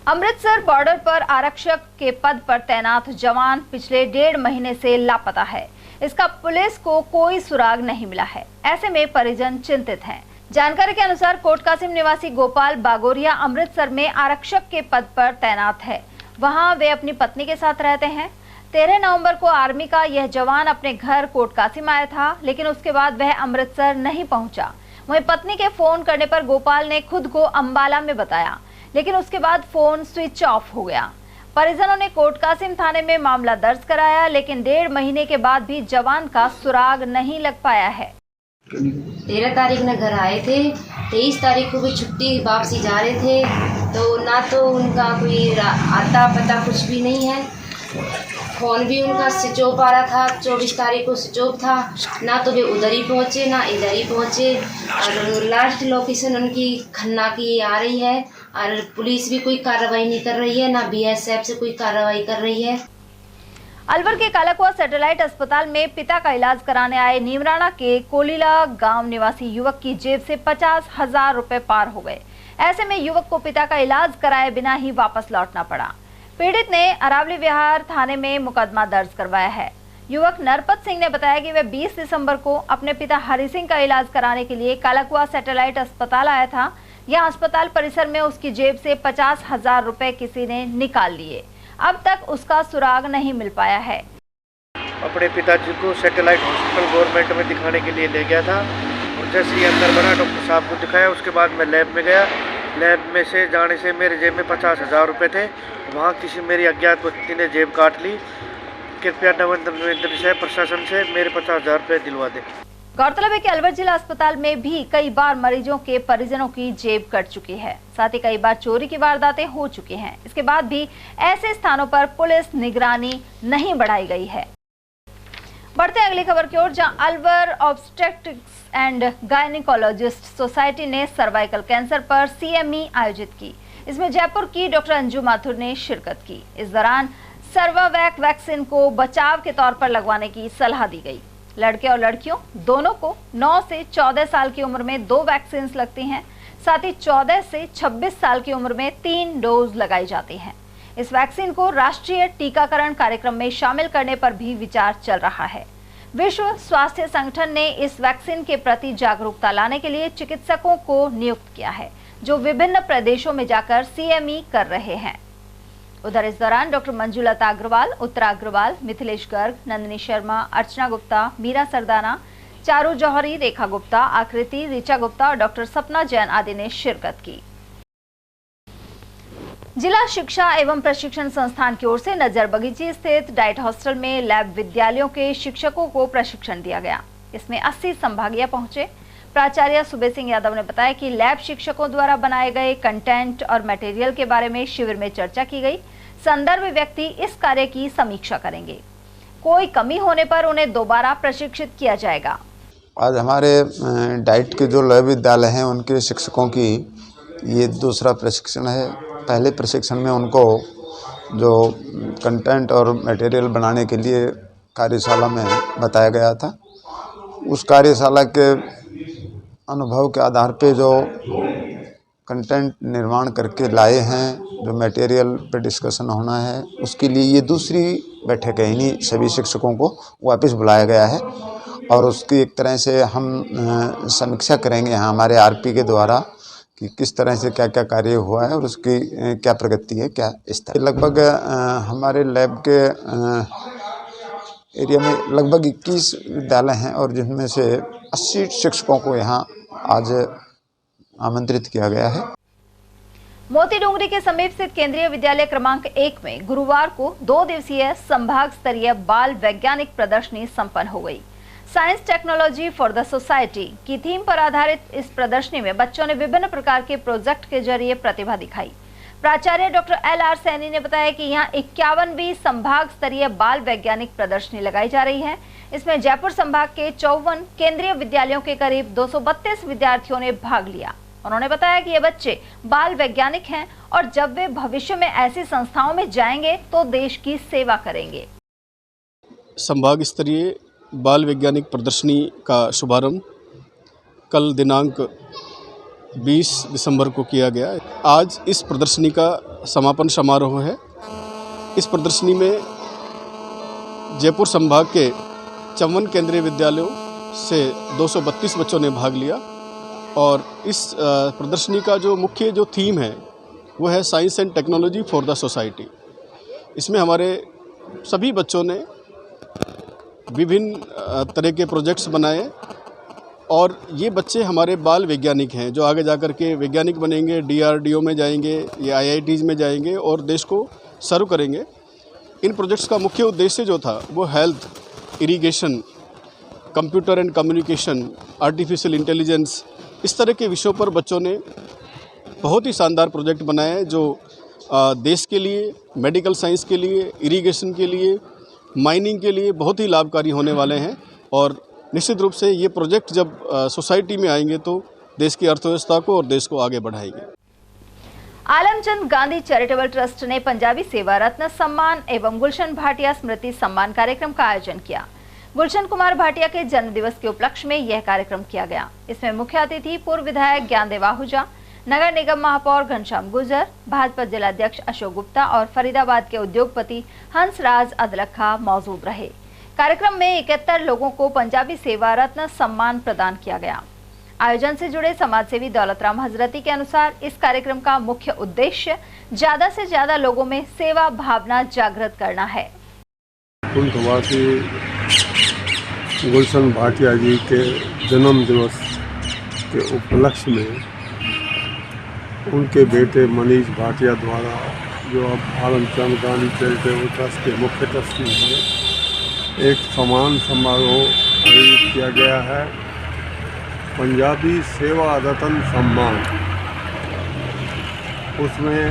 अमृतसर बॉर्डर पर आरक्षक के पद पर तैनात जवान पिछले 1.5 महीने से लापता है। इसका पुलिस को कोई सुराग नहीं मिला है। ऐसे में परिजन चिंतित हैं। जानकारी के अनुसार कोट कासिम निवासी गोपाल बागोरिया अमृतसर में आरक्षक के पद पर तैनात है। वहां वे अपनी पत्नी के साथ रहते हैं। 13 नवंबर को आर्मी का यह जवान अपने घर कोट कासिम आया था, लेकिन उसके बाद वह अमृतसर नहीं पहुंचा। वहीं पत्नी के फोन करने पर गोपाल ने खुद को अंबाला में बताया, लेकिन उसके बाद फोन स्विच ऑफ हो गया। परिजनों ने कोट कासिम थाने में मामला दर्ज कराया, लेकिन 1.5 महीने के बाद भी जवान का सुराग नहीं लग पाया है। 13 तारीख में घर आए थे, 23 तारीख को भी छुट्टी वापसी जा रहे थे, तो ना तो उनका कोई आता पता कुछ भी नहीं है। फोन भी उनका स्विच ऑफ आ रहा था, 24 तारीख को स्विच ऑफ था। ना तो वे उधर ही पहुँचे ना इधर ही पहुँचे। और लास्ट लोकेशन उनकी खन्ना की आ रही है और पुलिस भी कोई कार्रवाई नहीं कर रही है, ना BSF से कोई कार्रवाई कर रही है। अलवर के कालाकुआ सैटेलाइट अस्पताल में पिता का इलाज कराने आए नीमराना के कोलीला गांव निवासी युवक की जेब से 50,000 रुपए पार हो गए। ऐसे में युवक को पिता का इलाज कराए बिना ही वापस लौटना पड़ा। पीड़ित ने अरावली विहार थाने में मुकदमा दर्ज करवाया है। युवक नरपत सिंह ने बताया कि वह 20 दिसंबर को अपने पिता हरि सिंह का इलाज कराने के लिए कालाकुआ सैटेलाइट अस्पताल आया था। यहां अस्पताल परिसर में उसकी जेब से 50,000 रुपए किसी ने निकाल लिए। अब तक उसका सुराग नहीं मिल पाया है। अपने पिताजी को सैटेलाइट हॉस्पिटल गवर्नमेंट में दिखाने के लिए ले गया था और जैसे ही अंदर बना डॉक्टर साहब को दिखाया, उसके बाद मैं लैब में गया। लैब में से जाने से मेरे जेब में 50,000 रुपये थे। वहाँ किसी मेरी अज्ञात व्यक्ति ने जेब काट ली। कृपया नरेंद्र से प्रशासन से मेरे 50,000 रुपये दिलवा दे। गौरतलब है कि अलवर जिला अस्पताल में भी कई बार मरीजों के परिजनों की जेब कट चुकी है। साथ ही कई बार चोरी की वारदातें हो चुकी हैं। इसके बाद भी ऐसे स्थानों पर पुलिस निगरानी नहीं बढ़ाई गई है। बढ़ते अगली खबर की ओर, जहां Alwar obstetrics and gynaecologist society ने सर्वाइकल कैंसर पर CME आयोजित की। इसमें जयपुर की डॉक्टर अंजू माथुर ने शिरकत की। इस दौरान सर्वावैक वैक्सीन को बचाव के तौर पर लगवाने की सलाह दी गई। लड़के और लड़कियों दोनों को 9 से 14 साल की उम्र में 2 वैक्सीन लगती हैं। साथ ही 14 से 26 साल की उम्र में 3 डोज लगाई जाती हैं। इस वैक्सीन को राष्ट्रीय टीकाकरण कार्यक्रम में शामिल करने पर भी विचार चल रहा है। विश्व स्वास्थ्य संगठन ने इस वैक्सीन के प्रति जागरूकता लाने के लिए चिकित्सकों को नियुक्त किया है, जो विभिन्न प्रदेशों में जाकर CME कर रहे हैं। उधर इस दौरान डॉक्टर मंजुलता अग्रवाल, उत्तरा अग्रवाल, मिथिलेश गर्ग, नंदिनी शर्मा, अर्चना गुप्ता, मीरा सरदाना, चारू जौहरी, रेखा गुप्ता, आकृति, ऋचा गुप्ता और डॉक्टर सपना जैन आदि ने शिरकत की। जिला शिक्षा एवं प्रशिक्षण संस्थान की ओर से नजर बगीची स्थित डाइट हॉस्टल में लैब विद्यालयों के शिक्षकों को प्रशिक्षण दिया गया। इसमें 80 संभागीय पहुंचे। प्राचार्य सुबे सिंह यादव ने बताया कि लैब शिक्षकों द्वारा बनाए गए कंटेंट और मटेरियल के बारे में शिविर में चर्चा की गई। संदर्भ व्यक्ति इस कार्य की समीक्षा करेंगे। कोई कमी होने पर उन्हें दोबारा प्रशिक्षित किया जाएगा। आज हमारे डाइट के जो लैब विद्यालय हैं उनके शिक्षकों की ये दूसरा प्रशिक्षण है। पहले प्रशिक्षण में उनको जो कंटेंट और मटेरियल बनाने के लिए कार्यशाला में बताया गया था, उस कार्यशाला के अनुभव के आधार पे जो कंटेंट निर्माण करके लाए हैं, जो मटेरियल पे डिस्कशन होना है, उसके लिए ये दूसरी बैठक है। इन्हीं सभी शिक्षकों को वापस बुलाया गया है और उसकी एक तरह से हम समीक्षा करेंगे यहाँ हमारे RP के द्वारा कि किस तरह से क्या क्या कार्य हुआ है और उसकी क्या प्रगति है, क्या स्तर। लगभग हमारे लैब के एरिया में लगभग 21 विद्यालय हैं और जिनमें से 80 शिक्षकों को यहाँ आज आमंत्रित किया गया है। मोती डूंगरी के समीप स्थित केंद्रीय विद्यालय क्रमांक 1 में गुरुवार को 2 दिवसीय संभाग स्तरीय बाल वैज्ञानिक प्रदर्शनी संपन्न हो गई। Science technology for the society की थीम पर आधारित इस प्रदर्शनी में बच्चों ने विभिन्न प्रकार के प्रोजेक्ट के जरिए प्रतिभा दिखाई। प्राचार्य डॉक्टर LR सैनी ने बताया कि यहाँ 51वीं संभाग स्तरीय बाल वैज्ञानिक प्रदर्शनी लगाई जा रही है। इसमें जयपुर संभाग के 54 केंद्रीय विद्यालयों के करीब 232 विद्यार्थियों ने भाग लिया। उन्होंने बताया कि ये बच्चे बाल वैज्ञानिक हैं और जब वे भविष्य में ऐसी संस्थाओं में जाएंगे तो देश की सेवा करेंगे। संभाग स्तरीय बाल वैज्ञानिक प्रदर्शनी का शुभारंभ कल दिनांक 20 दिसंबर को किया गया। आज इस प्रदर्शनी का समापन समारोह है। इस प्रदर्शनी में जयपुर संभाग के 54 केंद्रीय विद्यालयों से 232 बच्चों ने भाग लिया और इस प्रदर्शनी का जो मुख्य थीम है वो है science and technology for the society. इसमें हमारे सभी बच्चों ने विभिन्न तरह के प्रोजेक्ट्स बनाए और ये बच्चे हमारे बाल वैज्ञानिक हैं जो आगे जाकर के वैज्ञानिक बनेंगे, DRDO में जाएंगे या IITs में जाएंगे और देश को सर्व करेंगे। इन प्रोजेक्ट्स का मुख्य उद्देश्य जो था वो health, irrigation, computer and communication, artificial intelligence, इस तरह के विषयों पर बच्चों ने बहुत ही शानदार प्रोजेक्ट बनाए हैं जो देश के लिए, मेडिकल साइंस के लिए, इरिगेशन के लिए, माइनिंग के लिए बहुत ही लाभकारी होने वाले हैं। और निश्चित रूप से ये प्रोजेक्ट जब सोसाइटी में आएंगे तो देश की अर्थव्यवस्था को और देश को आगे बढ़ाएंगे। आलमचंद गांधी चैरिटेबल ट्रस्ट ने पंजाबी सेवा रत्न सम्मान एवं गुलशन भाटिया स्मृति सम्मान कार्यक्रम का आयोजन किया। गुलशन कुमार भाटिया के जन्मदिवस के उपलक्ष्य में यह कार्यक्रम किया गया। इसमें मुख्य अतिथि पूर्व विधायक ज्ञानदेव आहूजा, नगर निगम महापौर घनश्याम गुर्जर, भाजपा जिलाध्यक्ष अशोक गुप्ता और फरीदाबाद के उद्योगपति हंसराज अदलखा मौजूद रहे। कार्यक्रम में 71 लोगों को पंजाबी सेवा रत्न सम्मान प्रदान किया गया। आयोजन से जुड़े समाजसेवी दौलतराम हजरती के अनुसार इस कार्यक्रम का मुख्य उद्देश्य ज्यादा से ज्यादा लोगों में सेवा भावना जागृत करना है। गुलशन भाटिया जी के जन्म दिवस के उपलक्ष्य में उनके बेटे मनीष भाटिया द्वारा जो अब आलमचंद गांधी चैरिटेबल ट्रस्ट के मुख्य ट्रस्टी हैं, एक सम्मान समारोह आयोजित किया गया है। पंजाबी सेवा रत्न सम्मान, उसमें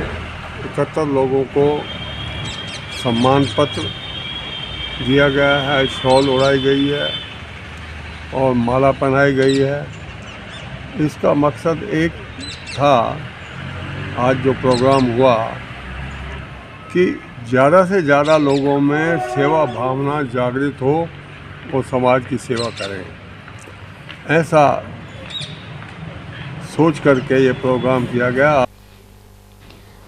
71 लोगों को सम्मान पत्र दिया गया है, शॉल उड़ाई गई है और माला पहनाई गई है। इसका मकसद एक था, आज जो प्रोग्राम हुआ, कि ज़्यादा से ज़्यादा लोगों में सेवा भावना जागृत हो और समाज की सेवा करें, ऐसा सोच करके ये प्रोग्राम किया गया।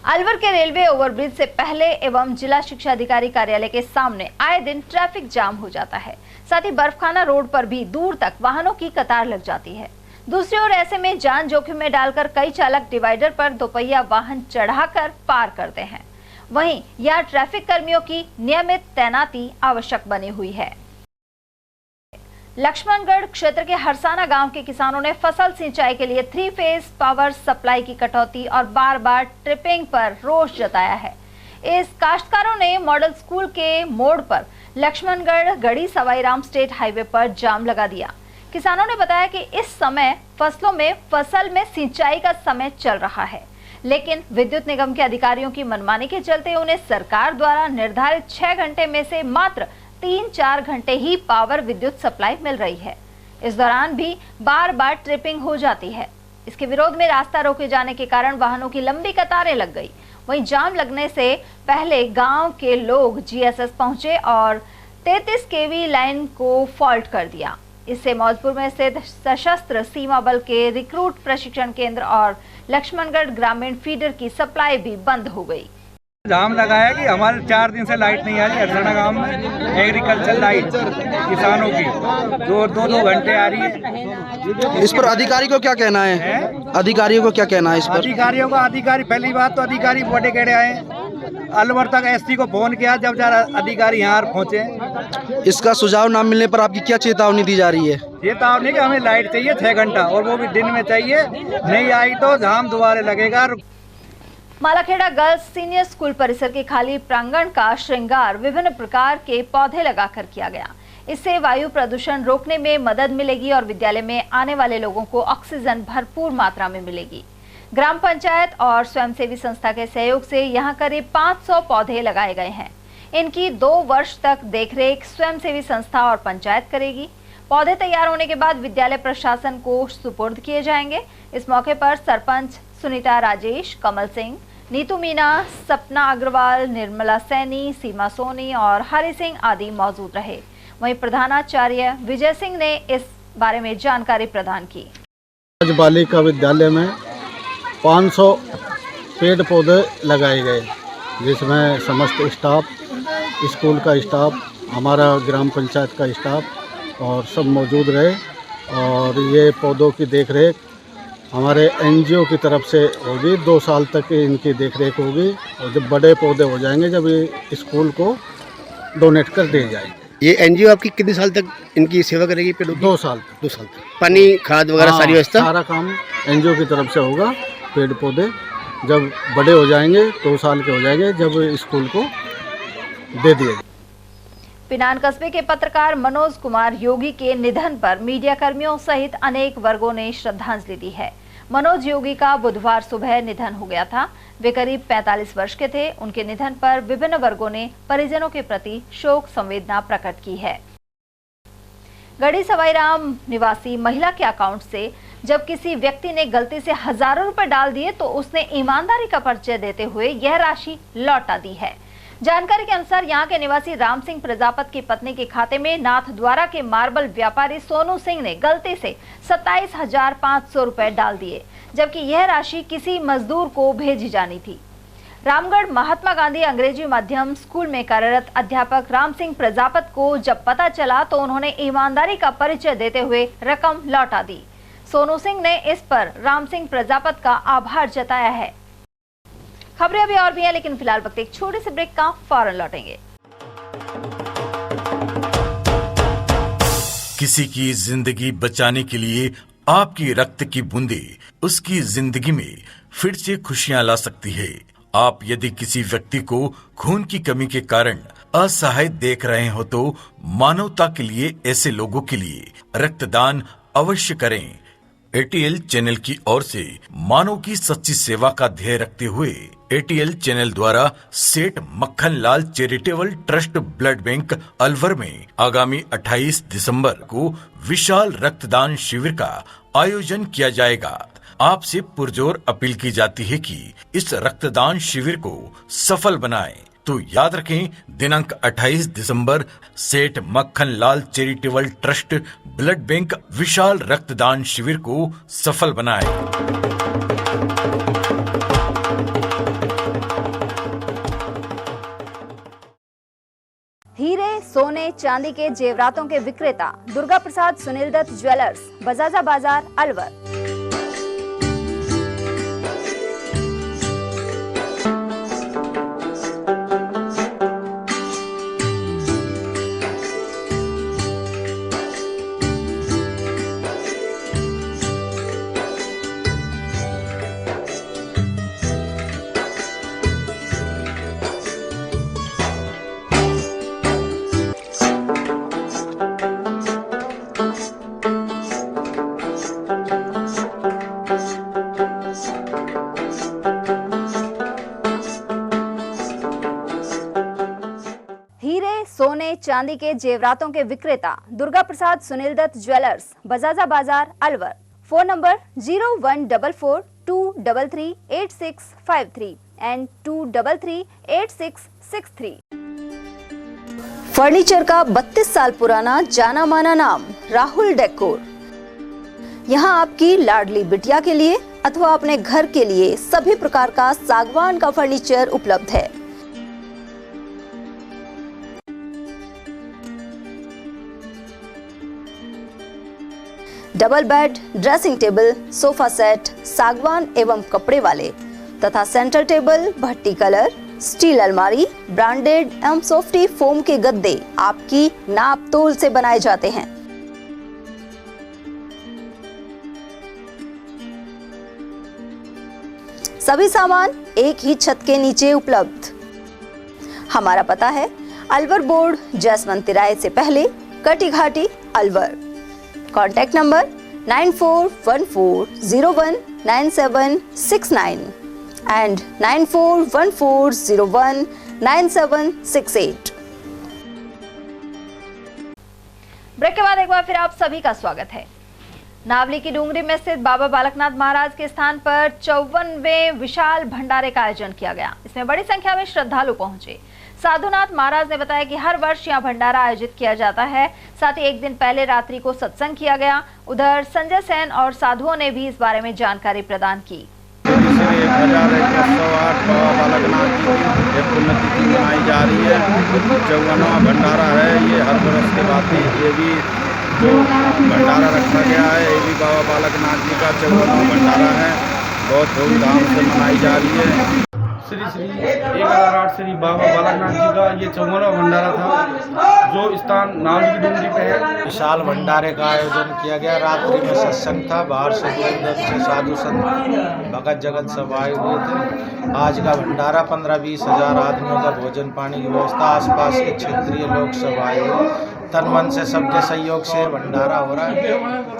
अलवर के रेलवे ओवरब्रिज से पहले एवं जिला शिक्षा अधिकारी कार्यालय के सामने आए दिन ट्रैफिक जाम हो जाता है। साथ ही बर्फखाना रोड पर भी दूर तक वाहनों की कतार लग जाती है। दूसरी ओर ऐसे में जान जोखिम में डालकर कई चालक डिवाइडर पर दोपहिया वाहन चढ़ाकर पार करते हैं। वहीं यहाँ ट्रैफिक कर्मियों की नियमित तैनाती आवश्यक बनी हुई है। लक्ष्मणगढ़ क्षेत्र के हरसाना गांव के किसानों ने फसल सिंचाई के लिए 3 फेज पावर सप्लाई की कटौती और बार बार ट्रिपिंग पर रोष जताया है। इस काश्तकारों ने मॉडल स्कूल के मोड़ पर लक्ष्मणगढ़ गढ़ी सवाईराम स्टेट हाईवे पर जाम लगा दिया। किसानों ने बताया कि इस समय फसल में सिंचाई का समय चल रहा है, लेकिन विद्युत निगम के अधिकारियों की मनमानी के चलते उन्हें सरकार द्वारा निर्धारित 6 घंटे में से मात्र 3-4 घंटे ही पावर विद्युत सप्लाई मिल रही है। इस दौरान भी बार बार ट्रिपिंग हो जाती है। इसके विरोध में रास्ता रोके जाने के कारण वाहनों की लंबी कतारें लग गई। वहीं जाम लगने से पहले गांव के लोग GSS पहुंचे और 33 kV लाइन को फॉल्ट कर दिया। इससे मौजपुर में स्थित सशस्त्र सीमा बल के रिक्रूट प्रशिक्षण केंद्र और लक्ष्मणगढ़ ग्रामीण फीडर की सप्लाई भी बंद हो गई। जाम लगाया कि हमारे 4 दिन से लाइट नहीं आ रही हरसाना गांव में। एग्रीकल्चर लाइट किसानों की जो 2-2 घंटे आ रही है। इस पर अधिकारी को क्या कहना है? अधिकारियों को क्या कहना है इस पर? अधिकारी पहली बात तो अधिकारी बड़े गेड़े आए, अलवर तक ST को फोन किया, जब अधिकारी यहाँ पहुँचे। इसका सुझाव न मिलने पर आपकी क्या चेतावनी दी जा रही है? चेतावनी कि हमें लाइट चाहिए 6 घंटा और वो भी दिन में चाहिए, नहीं आई तो जाम दोबारा लगेगा। मालाखेड़ा गर्ल्स सीनियर स्कूल परिसर के खाली प्रांगण का श्रृंगार विभिन्न प्रकार के पौधे लगाकर किया गया। इससे वायु प्रदूषण रोकने में मदद मिलेगी और विद्यालय में आने वाले लोगों को ऑक्सीजन भरपूर मात्रा में मिलेगी। ग्राम पंचायत और स्वयंसेवी संस्था के सहयोग से यहाँ करीब 500 पौधे लगाए गए हैं। इनकी 2 वर्ष तक देखरेख स्वयंसेवी संस्था और पंचायत करेगी। पौधे तैयार होने के बाद विद्यालय प्रशासन को सुपुर्द किए जाएंगे। इस मौके पर सरपंच सुनीता राजेश, कमल सिंह, नीतू मीना, सपना अग्रवाल, निर्मला सैनी, सीमा सोनी और हरि सिंह आदि मौजूद रहे। वहीं प्रधानाचार्य विजय सिंह ने इस बारे में जानकारी प्रदान की। आज बालिका विद्यालय में 500 पेड़ पौधे लगाए गए, जिसमें समस्त स्टाफ, स्कूल का स्टाफ, हमारा ग्राम पंचायत का स्टाफ और सब मौजूद रहे। और ये पौधों की देखरेख हमारे एनजीओ की तरफ से होगी। 2 साल तक इनकी देखरेख होगी और जब बड़े पौधे हो जाएंगे, जब ये स्कूल को डोनेट कर दिए जाएंगे। ये एनजीओ आपकी कितने साल तक इनकी सेवा करेगी? पेड़ों की 2 साल तक। 2 साल तक पानी, खाद वगैरह सारी व्यवस्था, सारा काम एनजीओ की तरफ से होगा। पेड़ पौधे जब बड़े हो जाएंगे, 2 साल के हो जाएंगे, जब स्कूल को दे दिए। पिनान कस्बे के पत्रकार मनोज कुमार योगी के निधन पर मीडिया कर्मियों सहित अनेक वर्गों ने श्रद्धांजलि दी है। मनोज योगी का बुधवार सुबह निधन हो गया था। वे करीब 45 वर्ष के थे। उनके निधन पर विभिन्न वर्गों ने परिजनों के प्रति शोक संवेदना प्रकट की है। गढ़ी सवाईराम निवासी महिला के अकाउंट से जब किसी व्यक्ति ने गलती से हजारों रुपए डाल दिए तो उसने ईमानदारी का परिचय देते हुए यह राशि लौटा दी है। जानकारी के अनुसार यहां के निवासी राम सिंह प्रजापत की पत्नी के खाते में नाथद्वारा के मार्बल व्यापारी सोनू सिंह ने गलती से 27,500 रुपए डाल दिए, जबकि यह राशि किसी मजदूर को भेजी जानी थी। रामगढ़ महात्मा गांधी अंग्रेजी माध्यम स्कूल में कार्यरत अध्यापक राम सिंह प्रजापत को जब पता चला तो उन्होंने ईमानदारी का परिचय देते हुए रकम लौटा दी। सोनू सिंह ने इस पर राम सिंह प्रजापत का आभार जताया है। खबरें अभी और भी हैं, लेकिन फिलहाल वक्त एक छोटे से ब्रेक का, फौरन लौटेंगे। किसी की जिंदगी बचाने के लिए आपकी रक्त की बूंदे उसकी जिंदगी में फिर से खुशियां ला सकती है। आप यदि किसी व्यक्ति को खून की कमी के कारण असहाय देख रहे हो तो मानवता के लिए, ऐसे लोगों के लिए रक्तदान अवश्य करें। एटीएल चैनल की ओर से मानव की सच्ची सेवा का ध्येय रखते हुए एटीएल चैनल द्वारा Seth Makhan Lal charitable trust blood bank Alwar में आगामी 28 दिसंबर को विशाल रक्तदान शिविर का आयोजन किया जाएगा। आपसे पुरजोर अपील की जाती है कि इस रक्तदान शिविर को सफल बनाएं। तो याद रखें, दिनांक 28 दिसंबर सेठ Makhan Lal charitable trust blood bank विशाल रक्तदान शिविर को सफल बनाएं। हीरे, सोने, चांदी के जेवरातों के विक्रेता दुर्गा प्रसाद सुनील दत्त ज्वेलर्स, बजाजा बाजार, अलवर। सोने चांदी के जेवरातों के विक्रेता दुर्गा प्रसाद सुनील दत्त ज्वेलर्स, बजाजा बाजार, Alwar. Phone number 0144233863 and 2338663। Furniture का 32 साल पुराना जाना माना नाम राहुल डेकोर। यहाँ आपकी लाडली बिटिया के लिए अथवा अपने घर के लिए सभी प्रकार का सागवान का फर्नीचर उपलब्ध है। Double bed, dressing table, sofa set सागवान एवं कपड़े वाले तथा सेंटर टेबल, भट्टी कलर, स्टील अलमारी, ब्रांडेड एवं सॉफ्टी फोम के गद्दे आपकी नाप तोल से बनाए जाते हैं। सभी सामान एक ही छत के नीचे उपलब्ध। हमारा पता है अलवर बोर्ड, जसवंत तिराहे से पहले, Kati Ghati, Alwar. Contact number 9414019769 and 9414019768। Break के बाद एक बार फिर आप सभी का स्वागत है। नावली की डूंगरी में स्थित बाबा बालकनाथ महाराज के स्थान पर 54वें विशाल भंडारे का आयोजन किया गया। इसमें बड़ी संख्या में श्रद्धालु पहुंचे। साधुनाथ महाराज ने बताया कि हर वर्ष यहाँ भंडारा आयोजित किया जाता है। साथ ही एक दिन पहले रात्रि को सत्संग किया गया। उधर संजय सेन और साधुओं ने भी इस बारे में जानकारी प्रदान की। 1108 बाबा बालकनाथ की एक पुण्यतिथि मनाई जा रही है। 54वां भंडारा है। ये हर वर्ष के बाद ये भी जो भंडारा रखा गया है ये भी बाबा बालकनाथ जी का 54वां भंडारा है। बहुत धूमधाम से मनाई जा रही है। श्री 1008 श्री बाबा बालकनाथ जी का ये 54वां भंडारा था जो स्थान नावली की डूंगरी पे है। विशाल भंडारे का आयोजन किया गया। रात्रि में सत्संग था। बाहर से दूर से साधु संत भगत जगत सब आए हुए थे। आज का भंडारा 15-20 हज़ार आदमियों का भोजन पानी की व्यवस्था। आसपास के क्षेत्रीय लोग सब आए हुए। तन मन से सबके सहयोग से भंडारा हो रहा है।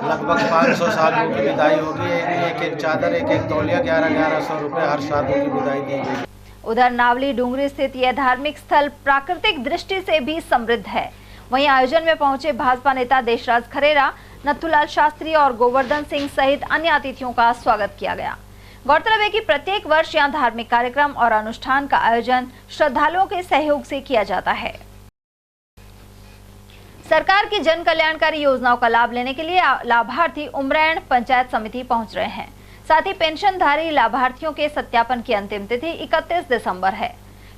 लगभग 500 साधुओं की विदाई होगी। एक चादर एक तौलिया 1100 रुपये हर साधु की विदाई दी गई। उधर नावली डूंगरी स्थित यह धार्मिक स्थल प्राकृतिक दृष्टि से भी समृद्ध है। वहीं आयोजन में पहुंचे भाजपा नेता देशराज खरेरा, नथुलाल शास्त्री और गोवर्धन सिंह सहित अन्य अतिथियों का स्वागत किया गया। गौरतलब है कि प्रत्येक वर्ष यहाँ धार्मिक कार्यक्रम और अनुष्ठान का आयोजन श्रद्धालुओं के सहयोग से किया जाता है। सरकार की जन कल्याणकारी योजनाओं का लाभ लेने के लिए लाभार्थी उमरैण पंचायत समिति पहुंच रहे हैं। साथ ही पेंशनधारी लाभार्थियों के सत्यापन की अंतिम तिथि 31 दिसंबर है।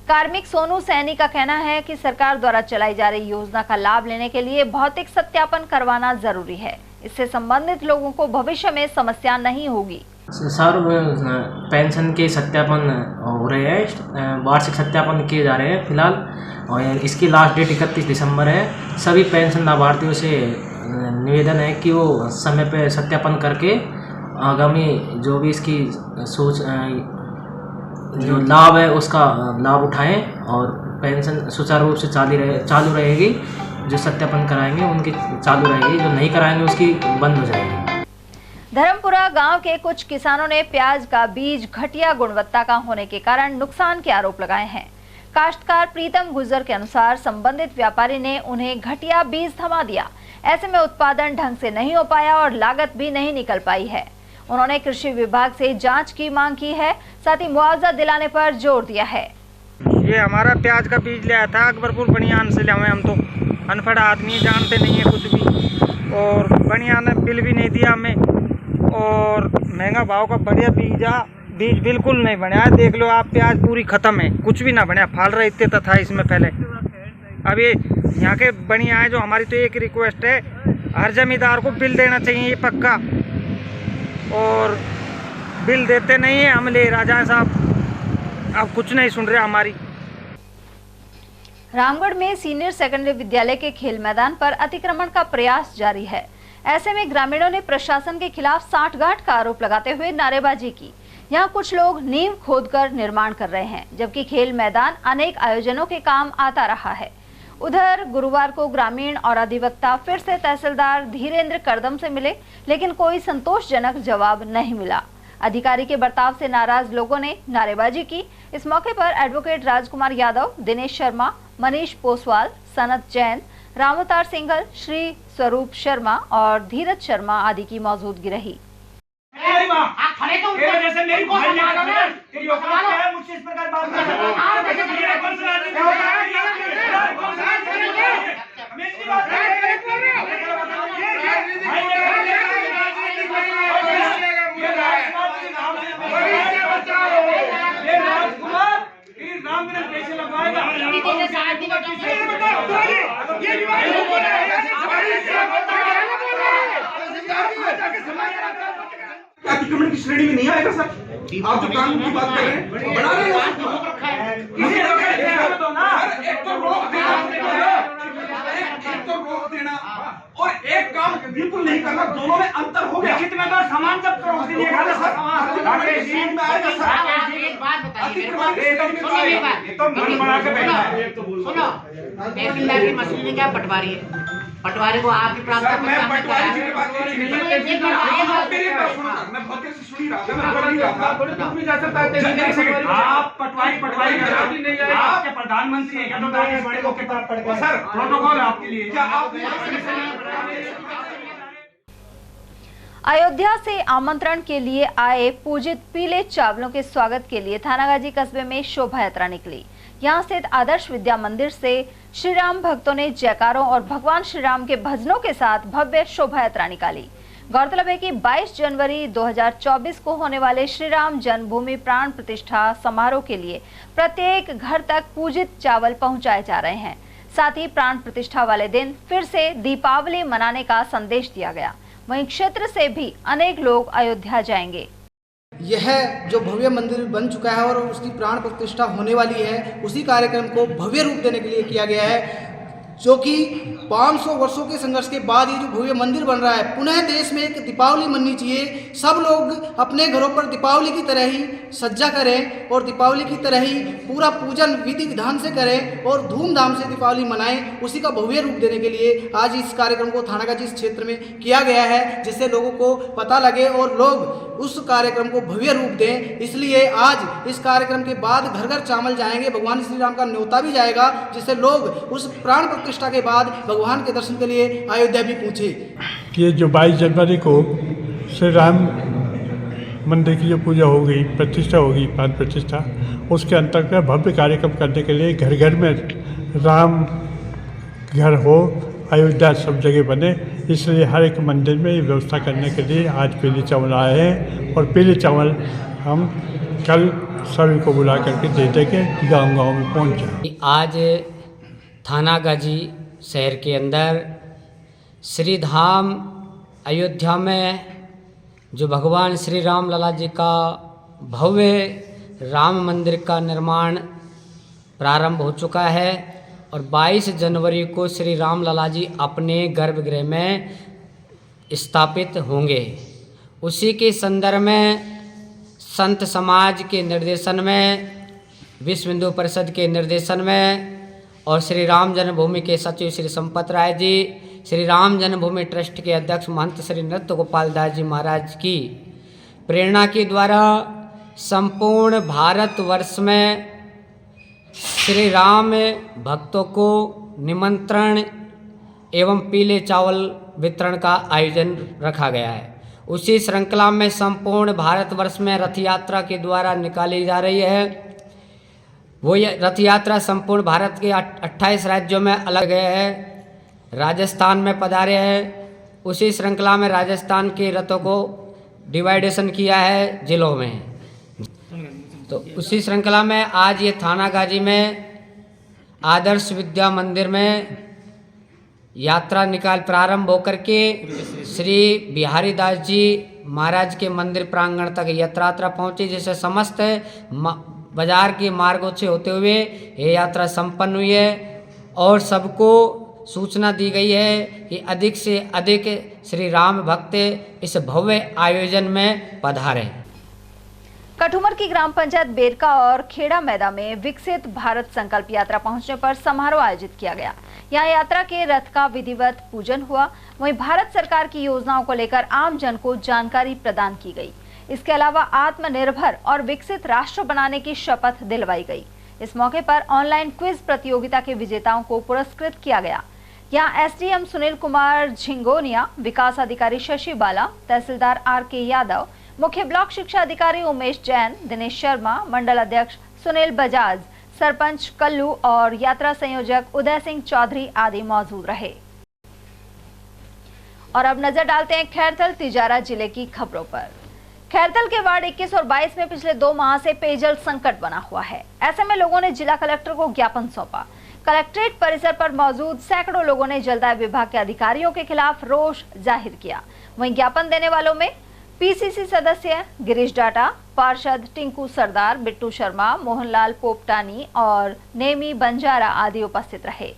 कार्मिक सोनू सैनी का कहना है कि सरकार द्वारा चलाई जा रही योजना का लाभ लेने के लिए भौतिक सत्यापन करवाना जरूरी है। इससे संबंधित लोगों को भविष्य में समस्या नहीं होगी। सर पेंशन के सत्यापन हो रहे हैं। वार्षिक सत्यापन किए जा रहे हैं फिलहाल और इसकी लास्ट डेट 31 दिसंबर है। सभी पेंशन लाभार्थियों से निवेदन है कि वो समय पे सत्यापन करके आगामी जो भी इसकी सोच जो लाभ है उसका लाभ उठाएं और पेंशन सुचारू रूप से चालू रहेगी। जो सत्यापन कराएंगे उनकी चालू रहेगी, जो नहीं कराएंगे उसकी बंद हो जाएगी। धर्मपुरा गांव के कुछ किसानों ने प्याज का बीज घटिया गुणवत्ता का होने के कारण नुकसान के आरोप लगाए हैं। काश्तकार प्रीतम गुजर के अनुसार संबंधित व्यापारी ने उन्हें घटिया बीज थमा दिया। ऐसे में उत्पादन ढंग से नहीं हो पाया और लागत भी नहीं निकल पाई है। उन्होंने कृषि विभाग से जांच की मांग की है, साथ ही मुआवजा दिलाने पर जोर दिया है। ये हमारा प्याज का बीज लिया था अकबरपुर बनियान से लिया। हम तो अनपढ़ आदमी, जानते नहीं है कुछ भी, और बनियान ने बिल भी नहीं दिया हमें और महंगा भाव का बढ़िया बीज बिल्कुल नहीं बना। देख लो आप, प्याज पूरी ख़त्म है, कुछ भी ना बना। फाल रहे इतने था इसमें पहले। अब ये यहाँ के बढ़िया है जो हमारी तो एक रिक्वेस्ट है, हर जमींदार को बिल देना चाहिए ये पक्का, और बिल देते नहीं है। हम ले राजा साहब अब कुछ नहीं सुन रहे हमारी। रामगढ़ में सीनियर सेकेंडरी विद्यालय के खेल मैदान पर अतिक्रमण का प्रयास जारी है। ऐसे में ग्रामीणों ने प्रशासन के खिलाफ साठगांठ का आरोप लगाते हुए नारेबाजी की। यहाँ कुछ लोग नींव खोदकर निर्माण कर रहे हैं, जबकि खेल मैदान अनेक आयोजनों के काम आता रहा है। उधर गुरुवार को ग्रामीण और अधिवक्ता फिर से तहसीलदार धीरेन्द्र करदम से मिले, लेकिन कोई संतोषजनक जवाब नहीं मिला। अधिकारी के बर्ताव से नाराज लोगों ने नारेबाजी की। इस मौके पर एडवोकेट राजकुमार यादव, दिनेश शर्मा, मनीष पोसवाल, सनत जैन, रामोतार सिंघल, श्री स्वरूप शर्मा और धीरज शर्मा आदि की मौजूदगी रही। अतिक्रमण की श्रेणी में नहीं आएगा सर। आप जो कानून की बात कर रहे हैं बना रहे हैं। एक तो रोक देना और एक काम बिल्कुल नहीं करना, दोनों में अंतर हो गया। लिखित में तो सामान जब करो उस दिन ये कहा सर तो मन बना के बैठा है। सुनो, तहसीलदार की मशीन क्या पटवारी है, पटवारी को आपकी प्राप्त आप पटवारी आपके प्रधानमंत्री है क्या? सर प्रोटोकॉल आपके लिए क्या आप अयोध्या से आमंत्रण के लिए आए पूजित पीले चावलों के स्वागत के लिए थानागाजी कस्बे में शोभा यात्रा निकली। यहाँ स्थित आदर्श विद्या मंदिर से श्री राम भक्तों ने जयकारों और भगवान श्री राम के भजनों के साथ भव्य शोभा यात्रा निकाली। गौरतलब है कि 22 जनवरी 2024 को होने वाले श्री राम जन्मभूमि प्राण प्रतिष्ठा समारोह के लिए प्रत्येक घर तक पूजित चावल पहुंचाए जा रहे हैं। साथ ही प्राण प्रतिष्ठा वाले दिन फिर से दीपावली मनाने का संदेश दिया गया। वहीं क्षेत्र से भी अनेक लोग अयोध्या जाएंगे। यह जो भव्य मंदिर बन चुका है और उसकी प्राण प्रतिष्ठा होने वाली है, उसी कार्यक्रम को भव्य रूप देने के लिए किया गया है, जो कि 500 वर्षों के संघर्ष के बाद ये जो भव्य मंदिर बन रहा है। पुनः देश में एक दीपावली मननी चाहिए। सब लोग अपने घरों पर दीपावली की तरह ही सज्जा करें और दीपावली की तरह ही पूरा पूजन विधि विधान से करें और धूमधाम से दीपावली मनाएं। उसी का भव्य रूप देने के लिए आज इस कार्यक्रम को थानागाजी क्षेत्र में किया गया है, जिससे लोगों को पता लगे और लोग उस कार्यक्रम को भव्य रूप दें। इसलिए आज इस कार्यक्रम के बाद घर घर चावल जाएंगे, भगवान श्री राम का न्योता भी जाएगा, जिससे लोग उस प्राण प्रतिष्ठा के बाद भगवान के दर्शन के लिए अयोध्या भी पहुंचे। ये जो 22 जनवरी को श्री राम मंदिर की जो पूजा होगी, प्रतिष्ठा होगी, प्राण प्रतिष्ठा, उसके अंतर्गत भव्य कार्यक्रम करने के लिए घर घर में राम घर हो, अयोध्या सब जगह बने, इसलिए हर एक मंदिर में ये व्यवस्था करने के लिए आज पीले चावल आए हैं और पीले चावल हम कल सभी को बुला करके दे देंगे, गाँव में पहुँच जाए। आज थानागाजी शहर के अंदर श्री धाम अयोध्या में जो भगवान श्री राम लला जी का भव्य राम मंदिर का निर्माण प्रारंभ हो चुका है और 22 जनवरी को श्री राम लला जी अपने गर्भगृह में स्थापित होंगे। उसी के संदर्भ में संत समाज के निर्देशन में, विश्व हिंदू परिषद के निर्देशन में और श्री राम जन्मभूमि के सचिव श्री संपत राय जी, श्री राम जन्मभूमि ट्रस्ट के अध्यक्ष महंत श्री नृत्य गोपाल दास जी महाराज की प्रेरणा के द्वारा संपूर्ण भारतवर्ष में श्री राम भक्तों को निमंत्रण एवं पीले चावल वितरण का आयोजन रखा गया है। उसी श्रृंखला में संपूर्ण भारतवर्ष में रथ यात्रा के द्वारा निकाली जा रही है। वो ये रथ यात्रा संपूर्ण भारत के 28 राज्यों में अलग है। राजस्थान में पधारे हैं। उसी श्रृंखला में राजस्थान के रथों को डिवाइडेशन किया है जिलों में। तो उसी श्रृंखला में आज ये थानागाजी में आदर्श विद्या मंदिर में यात्रा प्रारंभ होकर के श्री बिहारी दास जी महाराज के मंदिर प्रांगण तक यात्रा पहुंची, जिसे समस्त बाजार के मार्गों से होते हुए ये यात्रा संपन्न हुई है और सबको सूचना दी गई है कि अधिक से अधिक श्री राम भक्त इस भव्य आयोजन में पधारें। कठुमर की ग्राम पंचायत बेरका और खेड़ा मैदान में विकसित भारत संकल्प यात्रा पहुंचने पर समारोह आयोजित किया गया। यहां यात्रा के रथ का विधिवत पूजन हुआ। वहीं भारत सरकार की योजनाओं को लेकर आम जन को जानकारी प्रदान की गई। इसके अलावा आत्मनिर्भर और विकसित राष्ट्र बनाने की शपथ दिलवाई गई। इस मौके पर ऑनलाइन क्विज प्रतियोगिता के विजेताओं को पुरस्कृत किया गया। यहाँ एसडीएम सुनील कुमार झिंगोनिया, विकास अधिकारी शशि बाला, तहसीलदार RK यादव, मुख्य ब्लॉक शिक्षा अधिकारी उमेश जैन, दिनेश शर्मा, मंडल अध्यक्ष सुनील बजाज, सरपंच कल्लू और यात्रा संयोजक उदय सिंह चौधरी आदि मौजूद रहे। और अब नजर डालते हैं खैरथल तिजारा जिले की खबरों पर। खैरथल के वार्ड 21 और 22 में पिछले 2 माह से पेयजल संकट बना हुआ है। ऐसे में लोगों ने जिला कलेक्टर को ज्ञापन सौंपा। कलेक्ट्रेट परिसर पर मौजूद सैकड़ों लोगों ने जलदाय विभाग के अधिकारियों के खिलाफ रोष जाहिर किया। वहीं ज्ञापन देने वालों में PCC सदस्य गिरीश डाटा, पार्षद टिंकू सरदार, बिट्टू शर्मा, मोहनलाल पोपटानी और नेमी बंजारा आदि उपस्थित रहे।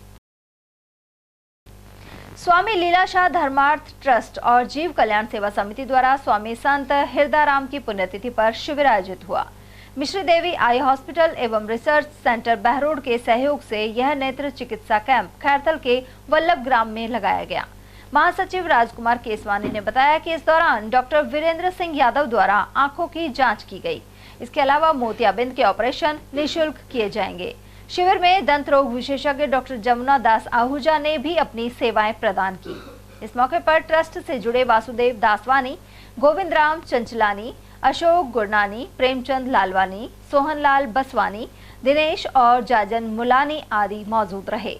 स्वामी लीलाशाह धर्मार्थ ट्रस्ट और जीव कल्याण सेवा समिति द्वारा स्वामी संत हृदयराम की पुण्यतिथि पर शिविर आयोजित हुआ। मिश्री देवी आई हॉस्पिटल एवं रिसर्च सेंटर बहरोड के सहयोग से यह नेत्र चिकित्सा कैंप खैरथल के वल्लभ ग्राम में लगाया गया। महासचिव राजकुमार केसवानी ने बताया कि इस दौरान डॉक्टर वीरेंद्र सिंह यादव द्वारा आंखों की जांच की गई। इसके अलावा मोतियाबिंद के ऑपरेशन निःशुल्क किए जाएंगे। शिविर में दंत रोग विशेषज्ञ डॉक्टर जमुना दास आहूजा ने भी अपनी सेवाएं प्रदान की। इस मौके पर ट्रस्ट से जुड़े वासुदेव दासवानी, गोविंद राम चंचलानी, अशोक गुरनानी, प्रेमचंद लालवानी, सोहनलाल बसवानी, दिनेश और जाजन मुलानी आदि मौजूद रहे।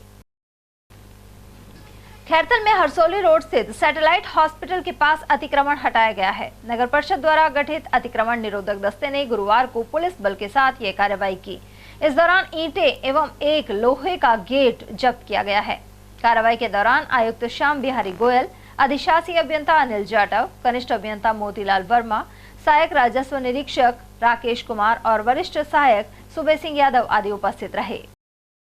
खैरथल में हरसोली रोड स्थित सैटेलाइट हॉस्पिटल के पास अतिक्रमण हटाया गया है। नगर परिषद द्वारा गठित अतिक्रमण निरोधक दस्ते ने गुरुवार को पुलिस बल के साथ ये कार्रवाई की। इस दौरान ईंटें एवं एक लोहे का गेट जब्त किया गया है। कार्रवाई के दौरान आयुक्त श्याम बिहारी गोयल, अधिशासी अभियंता अनिल जाटव, कनिष्ठ अभियंता मोतीलाल वर्मा, सहायक राजस्व निरीक्षक राकेश कुमार और वरिष्ठ सहायक सुबे सिंह यादव आदि उपस्थित रहे।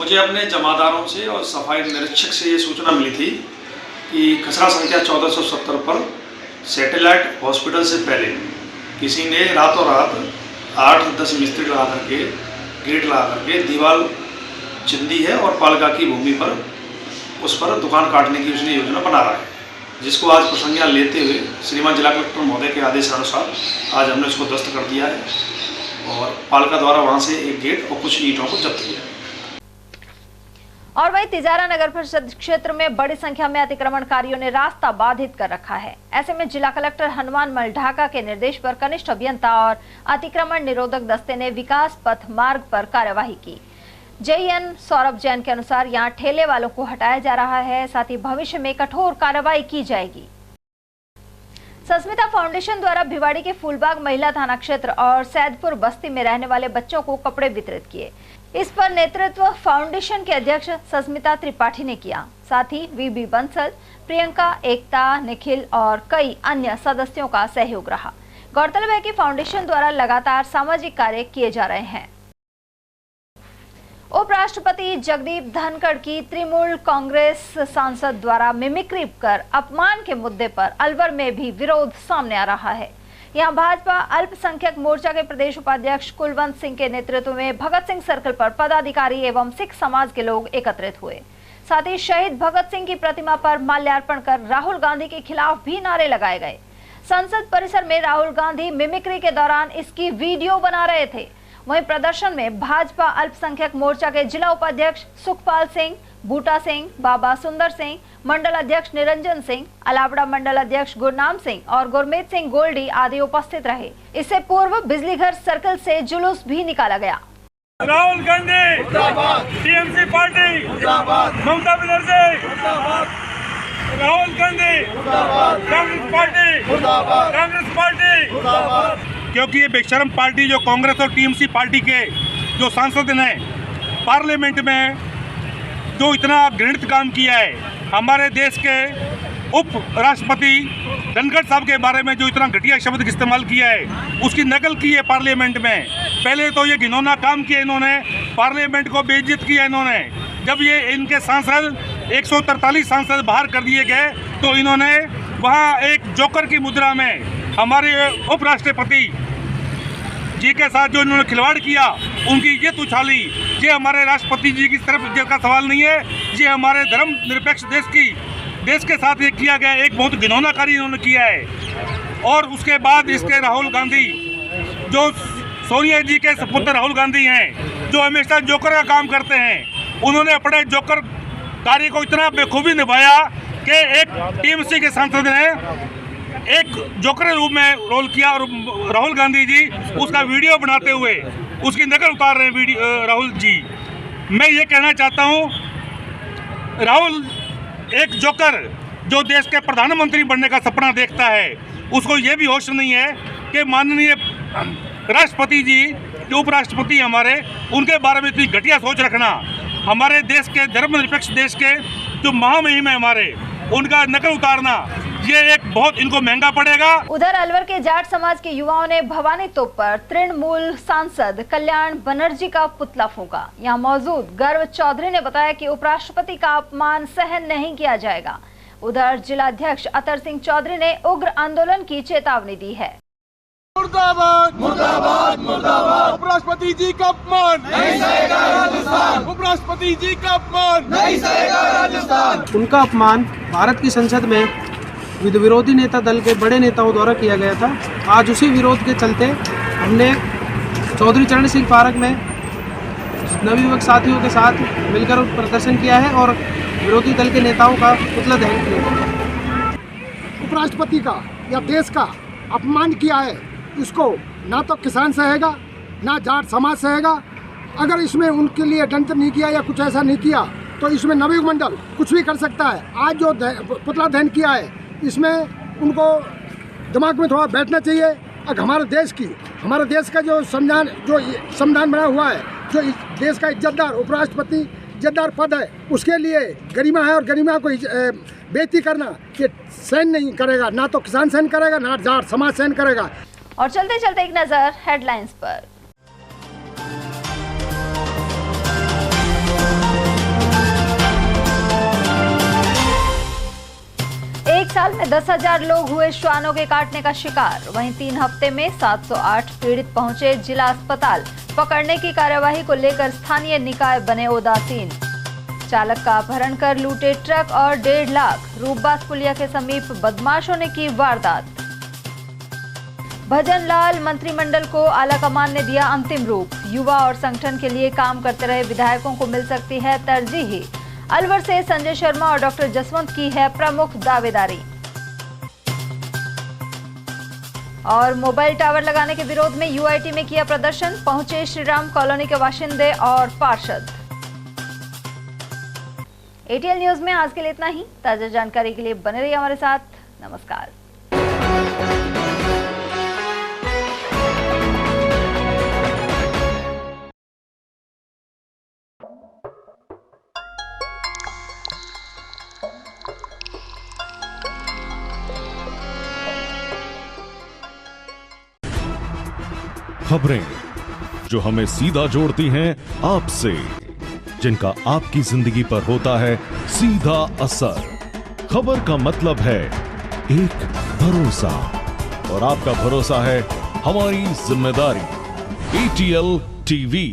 मुझे अपने जमादारों से और सफाई निरीक्षक से ये सूचना मिली थी कि खसरा संख्या 1470 पर सैटेलाइट हॉस्पिटल से पहले किसी ने रातों रात 8-10 मिस्त्री लगा करके गेट लगा करके दीवार चिंदी है और पालका की भूमि पर उस पर दुकान काटने की उसने योजना बना रहा है, जिसको आज प्रसंज्ञान लेते हुए श्रीमान जिला कलेक्टर महोदय के आदेश अनुसार आज हमने उसको ध्वस्त कर दिया है और पालका द्वारा वहाँ से एक गेट और कुछ ईंटों को जब्त किया है। और वहीं तिजारा नगर परिषद क्षेत्र में बड़ी संख्या में अतिक्रमणकारियों ने रास्ता बाधित कर रखा है। ऐसे में जिला कलेक्टर हनुमान मल ढाका के निर्देश पर कनिष्ठ अभियंता और अतिक्रमण निरोधक दस्ते ने विकास पथ मार्ग पर कार्यवाही की। जेएन सौरभ जैन के अनुसार यहां ठेले वालों को हटाया जा रहा है, साथ ही भविष्य में कठोर कार्रवाई की जाएगी। सस्मिता फाउंडेशन द्वारा भिवाड़ी के फूलबाग महिला थाना क्षेत्र और सैदपुर बस्ती में रहने वाले बच्चों को कपड़े वितरित किए। इस पर नेतृत्व फाउंडेशन के अध्यक्ष सस्मिता त्रिपाठी ने किया। साथ ही वीबी बंसल, प्रियंका, एकता, निखिल और कई अन्य सदस्यों का सहयोग रहा। गौरतलब है कि फाउंडेशन द्वारा लगातार सामाजिक कार्य किए जा रहे हैं। उपराष्ट्रपति जगदीप धनखड़ की तृणमूल कांग्रेस सांसद द्वारा मिमिक्री कर अपमान के मुद्दे पर अलवर में भी विरोध सामने आ रहा है। यहां भाजपा अल्पसंख्यक मोर्चा के प्रदेश उपाध्यक्ष कुलवंत सिंह के नेतृत्व में भगत सिंह सर्कल पर पदाधिकारी एवं सिख समाज के लोग एकत्रित हुए। साथ ही शहीद भगत सिंह की प्रतिमा पर माल्यार्पण कर राहुल गांधी के खिलाफ भी नारे लगाए गए। संसद परिसर में राहुल गांधी मिमिक्री के दौरान इसकी वीडियो बना रहे थे। वहीं प्रदर्शन में भाजपा अल्पसंख्यक मोर्चा के जिला उपाध्यक्ष सुखपाल सिंह, बूटा सिंह, बाबा सुंदर सिंह, मंडल अध्यक्ष निरंजन सिंह, अलावड़ा मंडल अध्यक्ष गुरनाम सिंह और गुरमीत सिंह गोल्डी आदि उपस्थित रहे। इससे पूर्व बिजलीघर सर्कल से जुलूस भी निकाला गया। Rahul Gandhi TMC party Mamata Banerjee, Rahul Gandhi Congress party क्योंकि ये बेशरम पार्टी जो कांग्रेस और टीएमसी पार्टी के जो सांसद ने पार्लियामेंट में जो इतना घृणित काम किया है, हमारे देश के उप राष्ट्रपति धनखड़ साहब के बारे में जो इतना घटिया शब्द इस्तेमाल किया है, उसकी नकल की है पार्लियामेंट में। पहले तो ये घिनौना काम किया इन्होंने, पार्लियामेंट को बेइज्जत किया इन्होंने। जब ये इनके सांसद 143 सांसद बाहर कर दिए गए तो इन्होंने वहाँ एक जोकर की मुद्रा में हमारे उपराष्ट्रपति जी के साथ जो इन्होंने खिलवाड़ किया, उनकी ये उछाली। ये हमारे राष्ट्रपति जी की तरफ का सवाल नहीं है, ये हमारे धर्मनिरपेक्ष देश के साथ ये किया गया एक बहुत घिनौना कार्य इन्होंने किया है। और उसके बाद इसके राहुल गांधी जो सोनिया जी के सपुत्र राहुल गांधी हैं, जो हमेशा जोकर का काम करते हैं, उन्होंने अपने जोकर कार्य को इतना बेखूबी निभाया कि एक टीएमसी के सांसद ने एक जोकर रूप में रोल किया और राहुल गांधी जी उसका वीडियो बनाते हुए उसकी नकल उतार रहे हैं राहुल जी। मैं ये कहना चाहता हूँ, राहुल एक जोकर जो देश के प्रधानमंत्री बनने का सपना देखता है, उसको ये भी होश नहीं है कि माननीय राष्ट्रपति जी जो उपराष्ट्रपति हमारे, उनके बारे में इतनी घटिया सोच रखना। हमारे देश के धर्मनिरपेक्ष देश के जो महामहिम है हमारे, उनका नकल उतारना, ये एक बहुत इनको महंगा पड़ेगा। उधर अलवर के जाट समाज के युवाओं ने भवानी तोप पर तृणमूल सांसद कल्याण बनर्जी का पुतला फूंका। यहाँ मौजूद गर्व चौधरी ने बताया कि उपराष्ट्रपति का अपमान सहन नहीं किया जाएगा। उधर जिलाध्यक्ष अतर सिंह चौधरी ने उग्र आंदोलन की चेतावनी दी है। मुर्दाबाद मुर्दाबाद मुर्दाबाद, उपराष्ट्रपति जी का अपमान नहीं सहेगा राजस्थान, उपराष्ट्रपति जी का अपमान नहीं सहेगा राजस्थान। उनका अपमान भारत की संसद में विरोधी नेता दल के बड़े नेताओं द्वारा किया गया था। आज उसी विरोध के चलते हमने चौधरी चरण सिंह पार्क में नवयुवक साथियों के साथ मिलकर प्रदर्शन किया है और विरोधी दल के नेताओं का पुतला दहन किया। उपराष्ट्रपति का या देश का अपमान किया है, इसको ना तो किसान सहेगा, ना जाट समाज सहेगा अगर इसमें उनके लिए दंड नहीं किया या कुछ ऐसा नहीं किया तो इसमें नवयुग मंडल कुछ भी कर सकता है। आज जो पुतला दहन किया है इसमें उनको दिमाग में थोड़ा बैठना चाहिए। और हमारे देश का जो संविधान बना हुआ है, जो देश का इज्जतदार उपराष्ट्रपति इज्जतदार पद है, उसके लिए गरिमा है और गरिमा को बेइज्जती करना कि सहन नहीं करेगा, ना तो किसान सहन करेगा ना जाट समाज सहन करेगा। और चलते चलते एक नजर हेडलाइंस पर। एक साल में 10,000 लोग हुए श्वानों के काटने का शिकार। वहीं 3 हफ्ते में 708 पीड़ित पहुंचे जिला अस्पताल। पकड़ने की कार्यवाही को लेकर स्थानीय निकाय बने उदासीन। चालक का अपहरण कर लूटे ट्रक और 1.5 लाख। रूपबास पुलिया के समीप बदमाशों ने की वारदात। भजन लाल मंत्रिमंडल को आलाकमान ने दिया अंतिम रूप। युवा और संगठन के लिए काम करते रहे विधायकों को मिल सकती है तरजीह। अलवर से संजय शर्मा और डॉक्टर जसवंत की है प्रमुख दावेदारी। और मोबाइल टावर लगाने के विरोध में यूआईटी में किया प्रदर्शन। पहुंचे श्रीराम कॉलोनी के बाशिंदे और पार्षद। एटीएल न्यूज में आज के लिए इतना ही। ताजा जानकारी के लिए बने रहिए हमारे साथ। नमस्कार। खबरें जो हमें सीधा जोड़ती हैं आपसे, जिनका आपकी जिंदगी पर होता है सीधा असर। खबर का मतलब है एक भरोसा, और आपका भरोसा है हमारी जिम्मेदारी। एटीएल टीवी,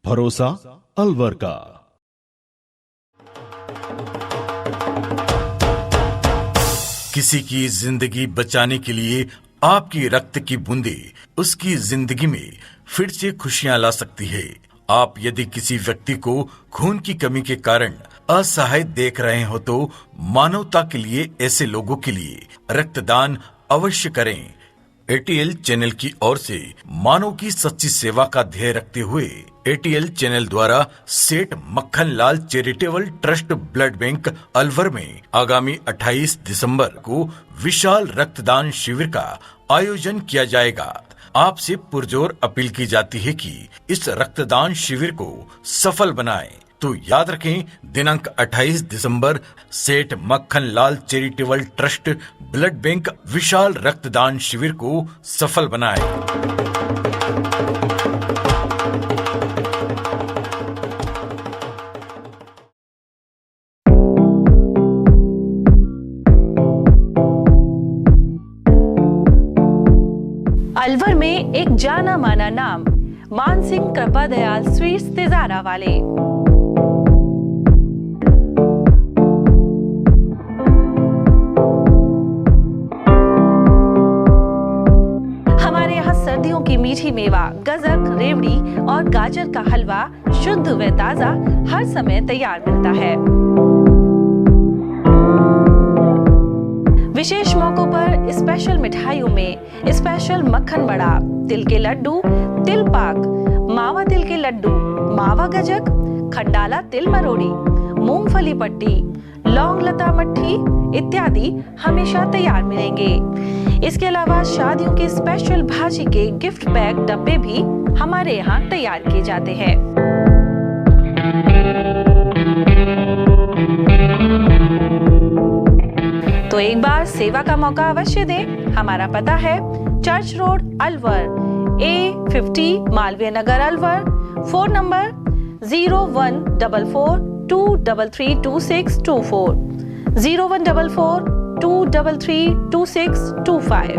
भरोसा अलवर का। किसी की जिंदगी बचाने के लिए आपकी रक्त की बूंदे उसकी जिंदगी में फिर से खुशियां ला सकती है। आप यदि किसी व्यक्ति को खून की कमी के कारण असहाय देख रहे हो तो मानवता के लिए, ऐसे लोगों के लिए रक्तदान अवश्य करें। एटीएल चैनल की ओर से मानव की सच्ची सेवा का ध्येय रखते हुए एटीएल चैनल द्वारा Seth Makhan Lal charitable trust blood bank Alwar में आगामी 28 दिसंबर को विशाल रक्तदान शिविर का आयोजन किया जाएगा। आपसे पुरजोर अपील की जाती है कि इस रक्तदान शिविर को सफल बनाएं। तो याद रखें, दिनांक 28 दिसंबर सेठ Makhan Lal charitable trust blood bank विशाल रक्तदान शिविर को सफल बनाएं। अलवर में एक जाना माना नाम, मानसिंह कृपा दयाल स्वीट्स तिजारा वाले। हमारे यहाँ सर्दियों की मीठी मेवा, गजक, रेवड़ी और गाजर का हलवा शुद्ध व ताजा हर समय तैयार मिलता है। विशेष मौकों पर स्पेशल मिठाइयों में स्पेशल मक्खन बड़ा, तिल के लड्डू, तिल पाक, मावा तिल के लड्डू, मावा गजक, खंडाला तिल मरोड़ी, मूंगफली पट्टी, लौंग लता मट्ठी इत्यादि हमेशा तैयार मिलेंगे। इसके अलावा शादियों के स्पेशल भाजी के गिफ्ट पैक डब्बे भी हमारे यहाँ तैयार किए जाते हैं। तो एक बार सेवा का मौका अवश्य दें। हमारा पता है church road Alwar, A50 Malviya Nagar Alwar. Phone number 014423326240, 014423326225।